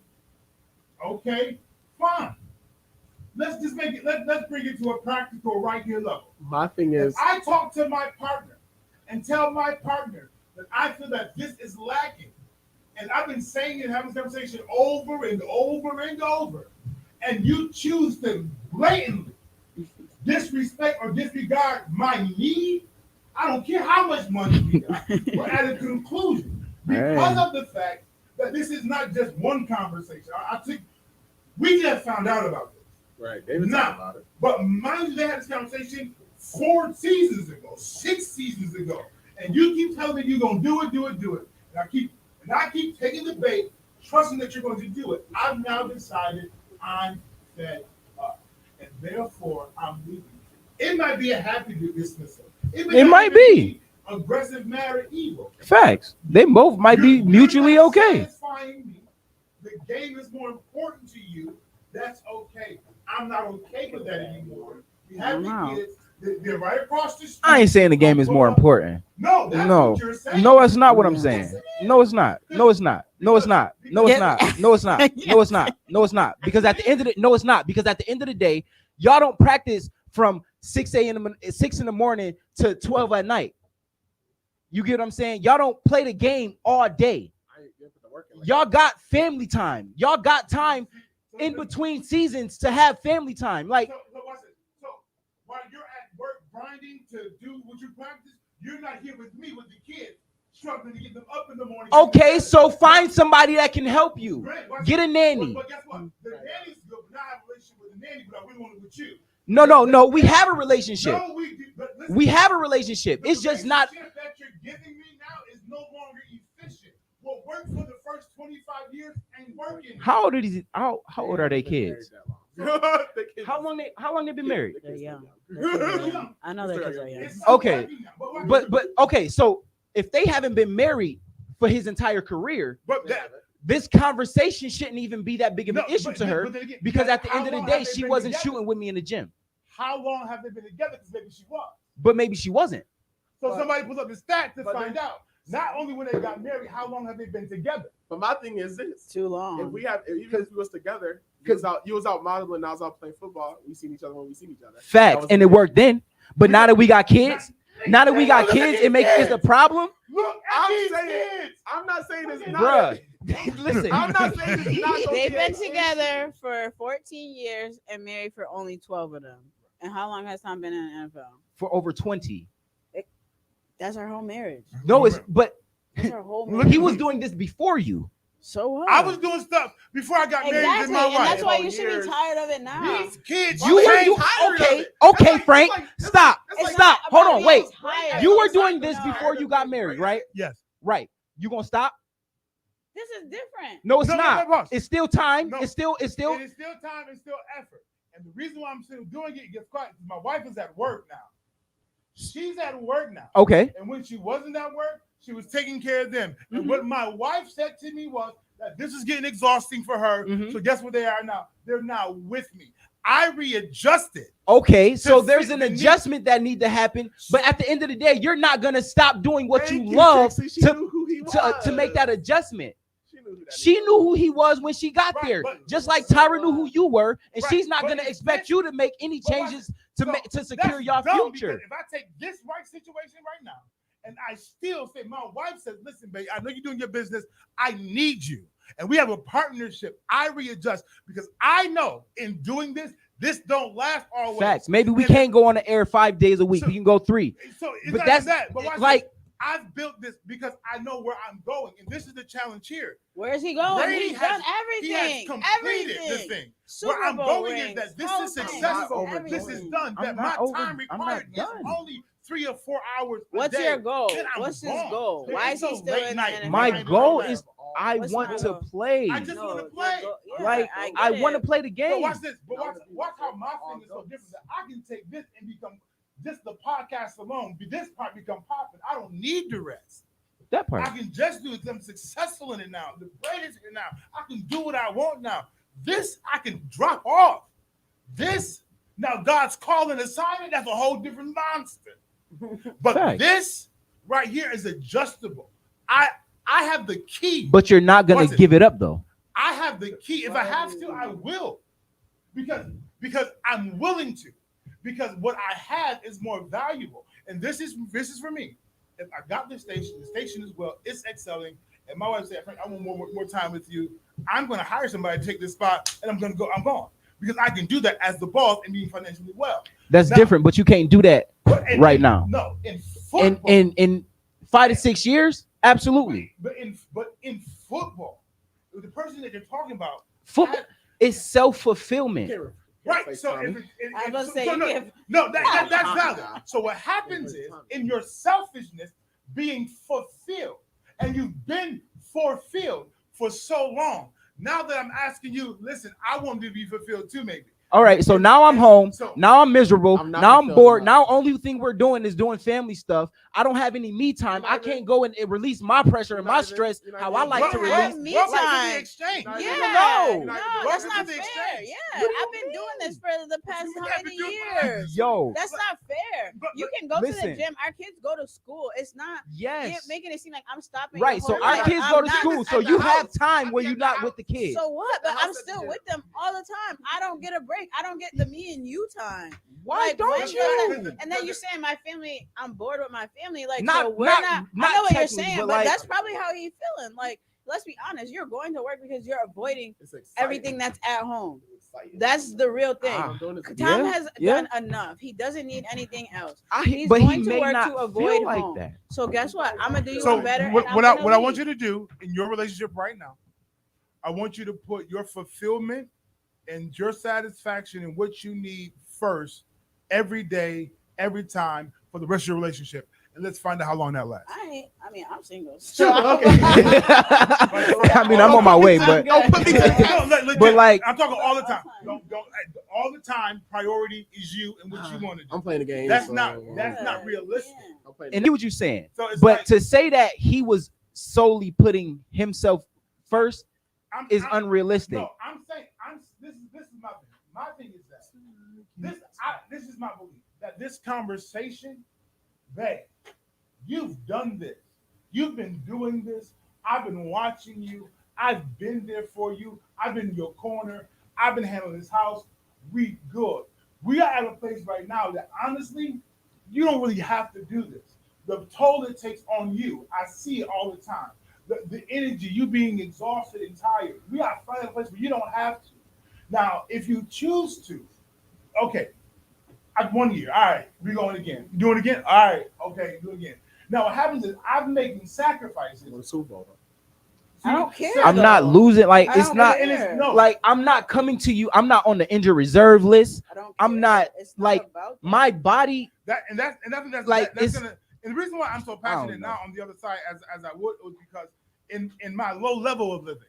Okay, fine. Let's just make it. Let's bring it to a practical, right here level. My thing If is, I talk to my partner and tell my partner that I feel that this is lacking, and I've been saying it, having this conversation over and over and over, and you choose to blatantly disrespect or disregard my need, I don't care how much money we got. We're at a conclusion because of the fact that this is not just one conversation. I think we just found out about this. right? David Nah. talking about it. But mind you, they had this conversation 4 seasons ago, 6 seasons ago, and you keep telling me you're gonna do it. And I keep taking the bait, trusting that you're going to do it. I've now decided I'm fed up, and therefore I'm leaving. It might be a happy dismissal. It It not might even be. aggressive married evil. Facts. They both might be You're mutually not okay. satisfying me. The game is more important to you. That's okay. I'm not okay with that anymore. We have Wow. the kids. They're right across the street. I ain't saying the game is more important. No, that's No, what you're saying. no, it's not what I'm saying. No, it's not. No, it's not. No, it's not. No, it's not. No, it's not. No, it's not. No, it's not. Because at the end of the no, it's not. Because at the end of the day, y'all don't practice from 6 in the morning to 12 at night. You get what I'm saying? Y'all don't play the game all day. Y'all got family time. Y'all got time in between seasons to have family time. Like, so while you're at work grinding to do what you practice, you're not here with me with the kids, struggling to get them up in the morning. okay, so find somebody that can help you. Get a nanny. But guess what? The nanny's good, but I have a relationship with the nanny, but I really want it with you. No. We have a relationship. No, we do. But listen, We have a relationship. the It's just not. relationship that you're giving me now is no longer efficient. What worked for the first 25 years ain't working. How old are these? How old are they kids? How long they been married? They're young. They're young. I know their kids are young. It's Okay, working now, why but okay. So if they haven't been married for his entire career, but that, this conversation shouldn't even be that big of an no, issue but- to her but then again, because at the how end of the long day, have they she been wasn't together? shooting with me in the gym. How long have they been together? Because maybe she was. But maybe she wasn't. So somebody pulls up the stats to but find out. Not only when they got married, how long have they been together? But my thing is this: Too long. even if we was together, you was out modeling, I was out playing football. We seen each other when we seen each other. Facts, and it worked then. But now that we got kids, it's a problem, Look at these kids. I'm not saying it's not. bruh. Listen, I'm not saying it's not. gonna They've be been an together for 14 years and married for only 12 of them. And how long has Tom been in the NFL? for over 20. That's our whole marriage. No, but That's our whole marriage. he was doing this before you. So what? I was doing stuff before I got married exactly, to my and wife. that's why you should years. be tired of it now. These kids, You were ain't doing tired of okay, it. okay, Frank. Stop, It's stop. not Hold about on, wait. being tired. You were It's doing like, this no, before you got married, right? Yes. Right. You gonna stop? This is different. No, it's No, not. boss. It's still time. No. It's still. It is still time and still effort. And the reason why I'm still doing it, guess what? My wife is at work now. She's at work now. Okay. And when she wasn't at work, she was taking care of them. And Mhm. what my wife said to me was that this is getting exhausting for her. Mhm. So guess what they are now? They're now with me. I readjusted. Okay. So To there's fit an the need. adjustment that need to happen, but at the end of the day, you're not gonna stop doing what Thank you you, love Trixie. She to knew who he to make that adjustment. She knew who that She nigga knew who he was when she got Right, there, but- just like Tyra knew who you were, and Right, she's not but gonna it's expect this- you to make any but what- changes So to secure that's your dumb, future. because if I take this right situation right now, and I still say, my wife says, listen, babe, I know you're doing your business. I need you. And we have a partnership. I readjust because I know in doing this don't last always. Facts. Maybe we And- can't go on the air 5 days a week. So- We can go 3. So it's But not that's that. But watch like this. I've built this because I know where I'm going. And this is the challenge here. Where's he going? Brady He's has- done He has everything. completed Everything. this thing. Super Where I'm Bowl going rings, is that this whole is thing, successful. everything. This is done. I'm That my not over- time I'm required not is done. only 3 or 4 hours. a What's day. your goal? Then I'm What's his gone. goal? There Why ain't is he no still late in night. the NFL? My Right. goal is I What's want my to goal? play. I just want to your play. goal- yeah, Like I I get want to it. play the But game. watch this. But watch how my thing is so different. That I can take this and become just the podcast alone. This part become popping. I don't need the rest. That part. I can just do it. I'm successful in it now. The greatest here now. I can do what I want now. This I can drop off. This now God's calling assignment. That's a whole different monster. But Facts. this right here is adjustable. I have the key. But you're not gonna Watch it. give it up though. I have the key. If I have to, I will. Because I'm willing to. Because what I have is more valuable. And this is for me. If I got the station is well, it's excelling. And my wife said, Frank, I want more time with you. I'm gonna hire somebody to take this spot and I'm gone. Because I can do that as the boss and being financially well. That's Now- different, but you can't do that But right now. No, in football. In 5 to 6 years, absolutely. But in football, the person that you're talking about, Football is self-fulfillment. right? So I was about to say, you can't- that's valid. So what happens is in your selfishness being fulfilled, and you've been fulfilled for so long. Now that I'm asking you, listen, I want to be fulfilled too, maybe. All right, so now I'm home. So- Now I'm miserable. I'm not Now I'm fulfilled bored. enough. Now only thing we're doing is doing family stuff. I don't have any me time. I can't go and release my pressure and my stress how I like to What? release. Me Welcome to time. the exchange. Not Yeah, even know. no, Welcome that's to not the fair. exchange. Yeah, What do you I've been doing this for the past You how have many been doing- years? Yo, That's not fair. But- You can go to listen. the gym. Our kids go to school. It's not yes, making it seem like I'm stopping. right. your So whole our life. kids I'm go to not- school, so at the you have house. time I where be you're at the not house. with the kids. So what? But The I'm house at still the with them all the time. I don't get a break. I don't get the me and you time. Why Like, don't when you? And then you're saying my family, I'm bored with my family. Like, Not- so we're not- not. not I know what you're technically, saying, but but like- that's probably how he's feeling. Like, let's be honest. You're going to work because you're avoiding It's exciting. everything that's at home. It's exciting. That's the real thing. I'm doing this. Tom Yeah, has yeah. done enough. He doesn't need anything else. But going he to may work not to avoid feel like home. that. So guess what? I'm gonna do you So one better. what and I'm I gonna want you leave. to do in your relationship right now, I want you to put your fulfillment and your satisfaction and what you need first every day, every time for the rest of your relationship. And let's find out how long that lasts. I mean, I'm single. I mean, I'm on my way, but No, legit, But like- I'm talking all the time. Don't all the time. Priority is you and what you want to do. I'm playing the game. That's so, not realistic. I'm playing and I get what you're saying. So it's But like, to say that he was solely putting himself first is I'm- unrealistic. No, I'm saying this is my thing. My thing is that this is my belief that this conversation, babe, you've done this. You've been doing this. I've been watching you. I've been there for you. I've been in your corner. I've been handling this house. We good. We are at a place right now that honestly, you don't really have to do this. The toll it takes on you, I see it all the time. The energy, you being exhausted and tired. We are finding a place where you don't have to. Now, if you choose to, okay, 1 year, all right, we going again. You doing it again? All right, okay, do it again. Now, what happens is I'm making sacrifices. the Super Bowl. I don't care. I'm not though. losing. Like I it's don't not care. And it's no. like I'm not coming to you. I'm not on the injured reserve list. I don't I'm care. not, It's like, about that. My body. That's Like, that's it's- gonna. And the reason why I'm so I don't passionate know. now on the other side as I would was because in my low level of living,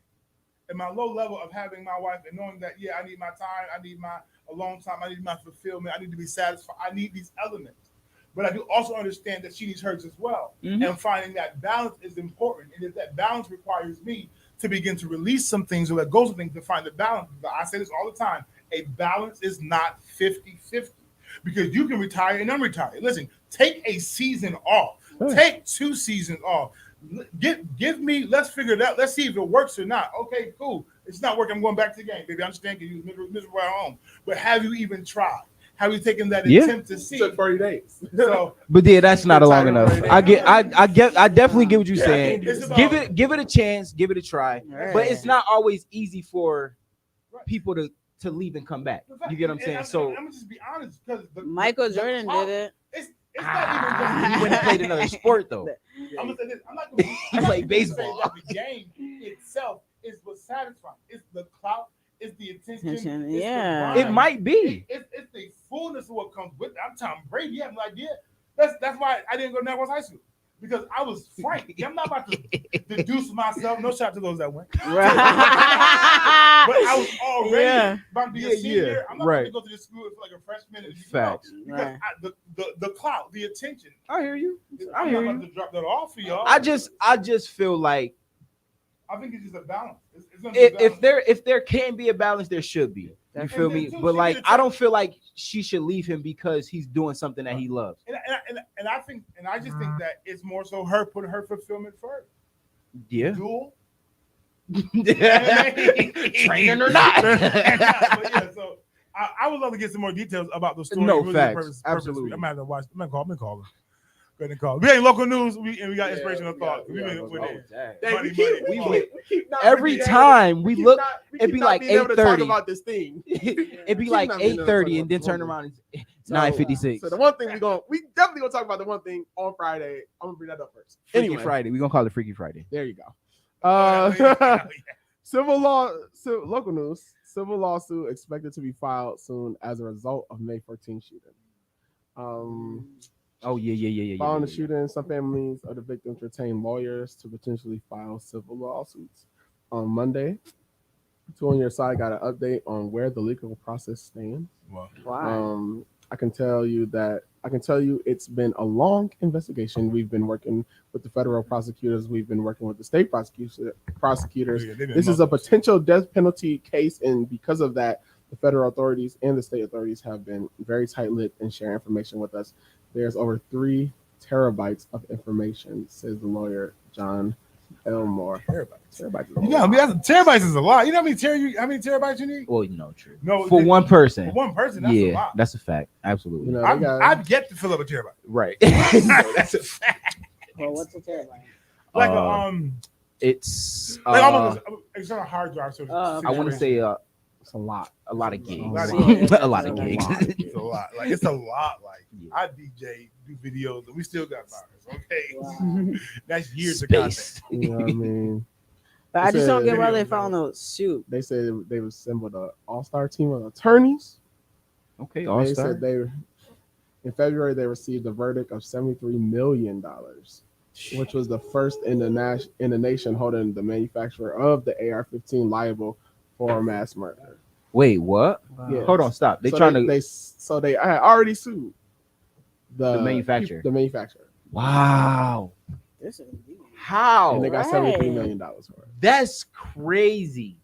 in my low level of having my wife and knowing that I need my time, I need my alone time, I need my fulfillment, I need to be satisfied, I need these elements. But I do also understand that she needs hers as well. Mhm. And finding that balance is important. And if that balance requires me to begin to release some things or let go of things to find the balance, I say this all the time, a balance is not 50-50. Because you can retire and unretire. Listen, take a season off. Sure. Take 2 seasons off. Give me, let's figure it out. Let's see if it works or not. Okay, cool. It's not working. I'm going back to the game, baby. I understand because you was miserable at home. But have you even tried? Have you taken that Yeah. attempt to see? Took 30 days. So But yeah, that's not a long Tighter enough. right I definitely get what you're Yeah, saying. it's about- Give it a chance, give it a try. Right. But it's not always easy for Right. people to leave and come back. You get what I'm saying? So I'm gonna just be honest because Michael Jordan did it. It's he not even went and played another sport though. I'm gonna say this. I'm not gonna He played baseball. That the game itself is what's satisfying. It's the clout. It's the attention. Attention, it's the yeah. grind. It might be. It's the fullness of what comes with it. I'm Tom Brady. You have no idea. That's why I didn't go to Northwest High School because I was frank. I'm not about to deduce myself. No shot to those that went. But I was already Yeah. about to be Yeah, a senior. yeah, I'm not right. going to go to the school for like a freshman. And Facts. because Right. the clout, the attention. I hear you. I I'm hear not you. about to drop that off for y'all. I just feel like I think it's just a balance. It's gonna be a balance. if there can be a balance, there should be. You feel me? But like, I don't feel like she should leave him because he's doing something that he loves. And I think, and I just think that it's more so her putting her fulfillment first. Yeah. Dual. Training or not. But yeah, so I would love to get some more details about the story. No, Really, facts. Absolutely. I'm gonna have to watch. I'm gonna call. Go ahead and call. We ain't local news. We got inspirational thoughts. We yeah, went yeah. with it. Dang, Money, we money. keep not Every being able- time we keep look, not- we it'd keep be not like being able to talk 8:30. about this thing. It'd be Keep like not being able to 8:30 talk and then about turn this around. It's So- 9:56. So the one thing we definitely gonna talk about the one thing on Friday. I'm gonna bring that up first. Freaky Anyway, Friday. We're gonna call it Freaky Friday. there you go. Yeah. Local news. Civil lawsuit expected to be filed soon as a result of May 14th shooting. Oh yeah. Following the shooting, some families of the victims retained lawyers to potentially file civil lawsuits. On Monday, Two on your side got an update on where the legal process stands. Wow. I can tell you it's been a long investigation. We've been working with the federal prosecutors. We've been working with the state prosecutors. This is a potential death penalty case, and because of that, the federal authorities and the state authorities have been very tight-lipped and share information with us. There's over 3 terabytes of information, says the lawyer John Elmore. Terabytes. You know, I mean, terabytes is a lot. You know how many terabytes you need? Well, no, true. No, for one person. For one person, that's a lot. That's a fact. Absolutely. You know, I've yet to fill up a terabyte. Right. That's a fact. Well, what's a terabyte? Like it's like almost it's on a hard drive. So I want to say it's a lot of gigs. A lot of gigs. It's a lot. Like it's a lot. Like I DJ, do videos, and we still got viruses. Okay, Wow. That's years of content. You know what I mean? But I just don't get why Video, they found a suit. They said they've assembled an all-star team of attorneys. Okay, They all-star. said in February they received a verdict of $73 million, which was the first in the nation holding the manufacturer of the AR-15 liable for mass murder. Wait, what? Yeah. Hold on, stop. They So trying to. they had already sued The manufacturer. The manufacturer. Wow. This is How? And they got $73 million for it. That's crazy.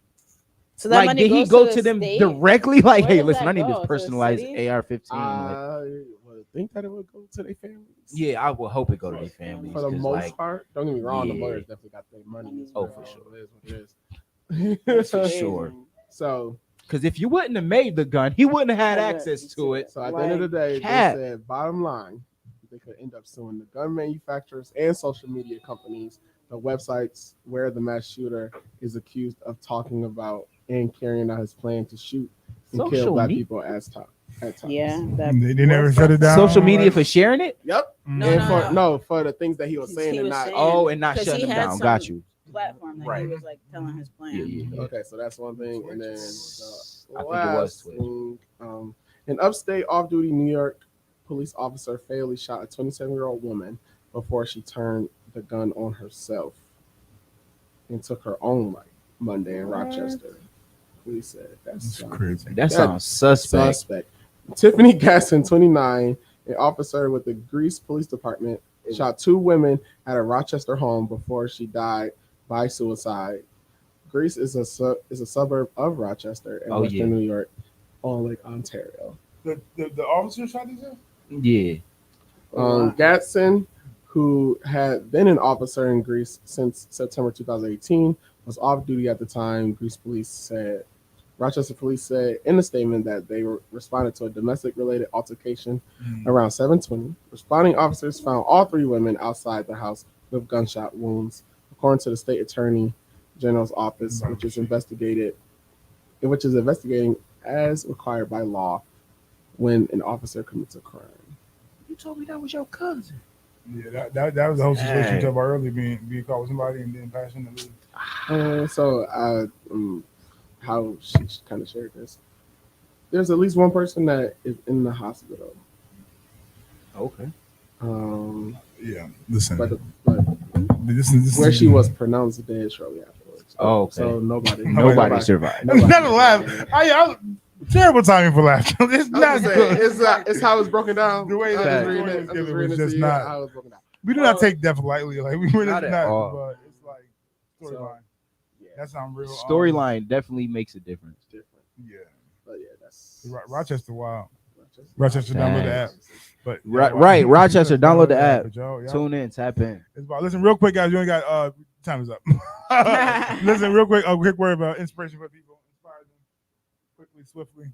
so that Like, money did he goes go the to them state? directly? Like, Where hey, does listen, that I need go? this To the personalized city? AR-15. I would think that it would go to their families. Yeah, I would hope it go to their families. For the 'cause, most like, part. Don't get me wrong, the yeah. lawyers definitely got their money. Oh, for sure. It is what it is. for sure. So Because if you wouldn't have made the gun, he wouldn't have had Yeah, access to it. at the end of the day, Cap. they said bottom line, they could end up suing the gun manufacturers and social media companies, the websites where the mass shooter is accused of talking about and carrying out his plan to shoot and kill Social black media? people at times. Yeah, that They never shut it down. Social media for sharing it? Yep. No, And no. for the things that he was saying He and was not. saying- Oh, and not 'Cause shutting he them had down. some- Got you. platform that Right. he was like telling his plan. Yeah. Okay, so that's one thing, and then I the think it was last Twitch. thing, an upstate off-duty New York police officer fatally shot a 27-year-old woman before she turned the gun on herself and took her own life Monday in Rochester. Police said That's crazy. That sounds suspect. suspect. Tiffany Gaston, 29, an officer with the Greece Police Department, shot 2 women at a Rochester home before she died by suicide. Greece is a suburb of Rochester in Western New York on Lake Ontario. The officer shot this up? Yeah. Gatson, who had been an officer in Greece since September 2018, was off duty at the time. Rochester police said in a statement that they responded to a domestic-related altercation around 7:20. Responding officers found all 3 women outside the house with gunshot wounds, according to the state attorney general's office, which is investigating as required by law when an officer commits a crime. You told me that was your cousin. Yeah, that was the whole situation you talked about earlier, being caught with somebody and then passing the lead. How she kind of shared this. There's at least one person that is in the hospital. Okay. Yeah, listen. But this where she was pronounced dead shortly afterwards. Oh, okay. So nobody survived. Not a laugh. Terrible timing for laughter. It's not good. It's how it's broken down. The way I that was reading it it, was I was given reading was it to just you, not- how it was broken down. We do not take death lightly. Like we were Not at not, all. but it's like storyline. That sounds real. Storyline definitely makes a difference. Different. Yeah. But yeah, that's Rochester. Wow. Rochester, download the app. But Right, Rochester, download the app. Y'all. Tune in, tap in. It's about, listen, real quick, guys. You only got time is up. Listen, real quick. A quick word about inspiration for people. Inspire them quickly, swiftly.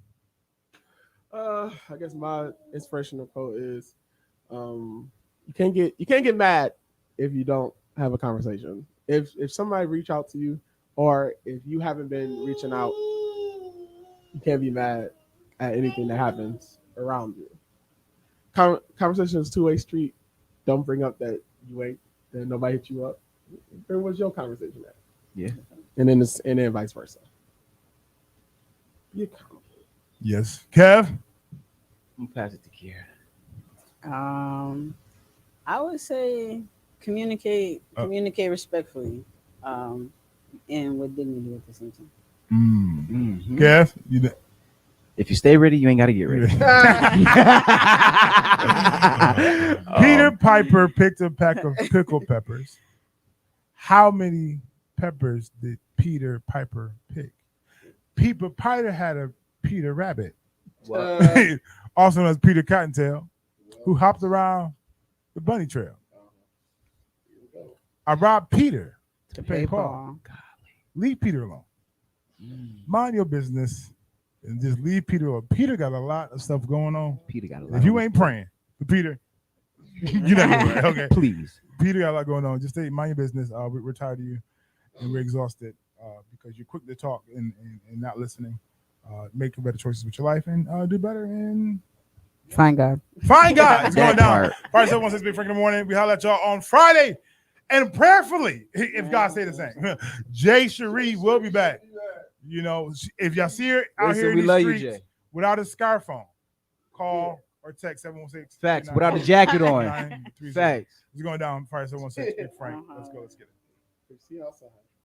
I guess my inspirational quote is, you can't get mad if you don't have a conversation. If somebody reach out to you, or if you haven't been reaching out, you can't be mad at anything that happens around you. Conversation is two-way street. Don't bring up that you ain't that nobody hit you up. Where was your conversation at? Yeah. And then vice versa. Be accountable. Yes. Kev? I'm gonna pass it to Kiera. I would say communicate respectfully, and with dignity at the same time. Kev, you know. If you stay ready, you ain't got to get ready. Peter Piper picked a pack of pickled peppers. How many peppers did Peter Piper pick? Peter Piper had a Peter Rabbit, also known as Peter Cottontail, who hopped around the bunny trail. I robbed Peter to pay Paul. Leave Peter alone. Mind your business and just leave Peter alone. Peter got a lot of stuff going on. Peter got a lot. If you ain't praying for Peter, you're not gonna pray. Okay, please. Peter got a lot going on. Just stay, mind your business. We're tired of you, and we're exhausted because you're quick to talk and not listening. Make better choices with your life and do better and Find God. Find God. It's going down. Friday 716 Big Frank in the morning. We holler at y'all on Friday. And prayerfully, if God say the same, Jay Cherie will be back. You know, if y'all see her out here in the streets without a scarf on, call or text 716. Facts. Without a jacket on. Facts. It's going down Friday 716 Big Frank. Let's go. Let's get it.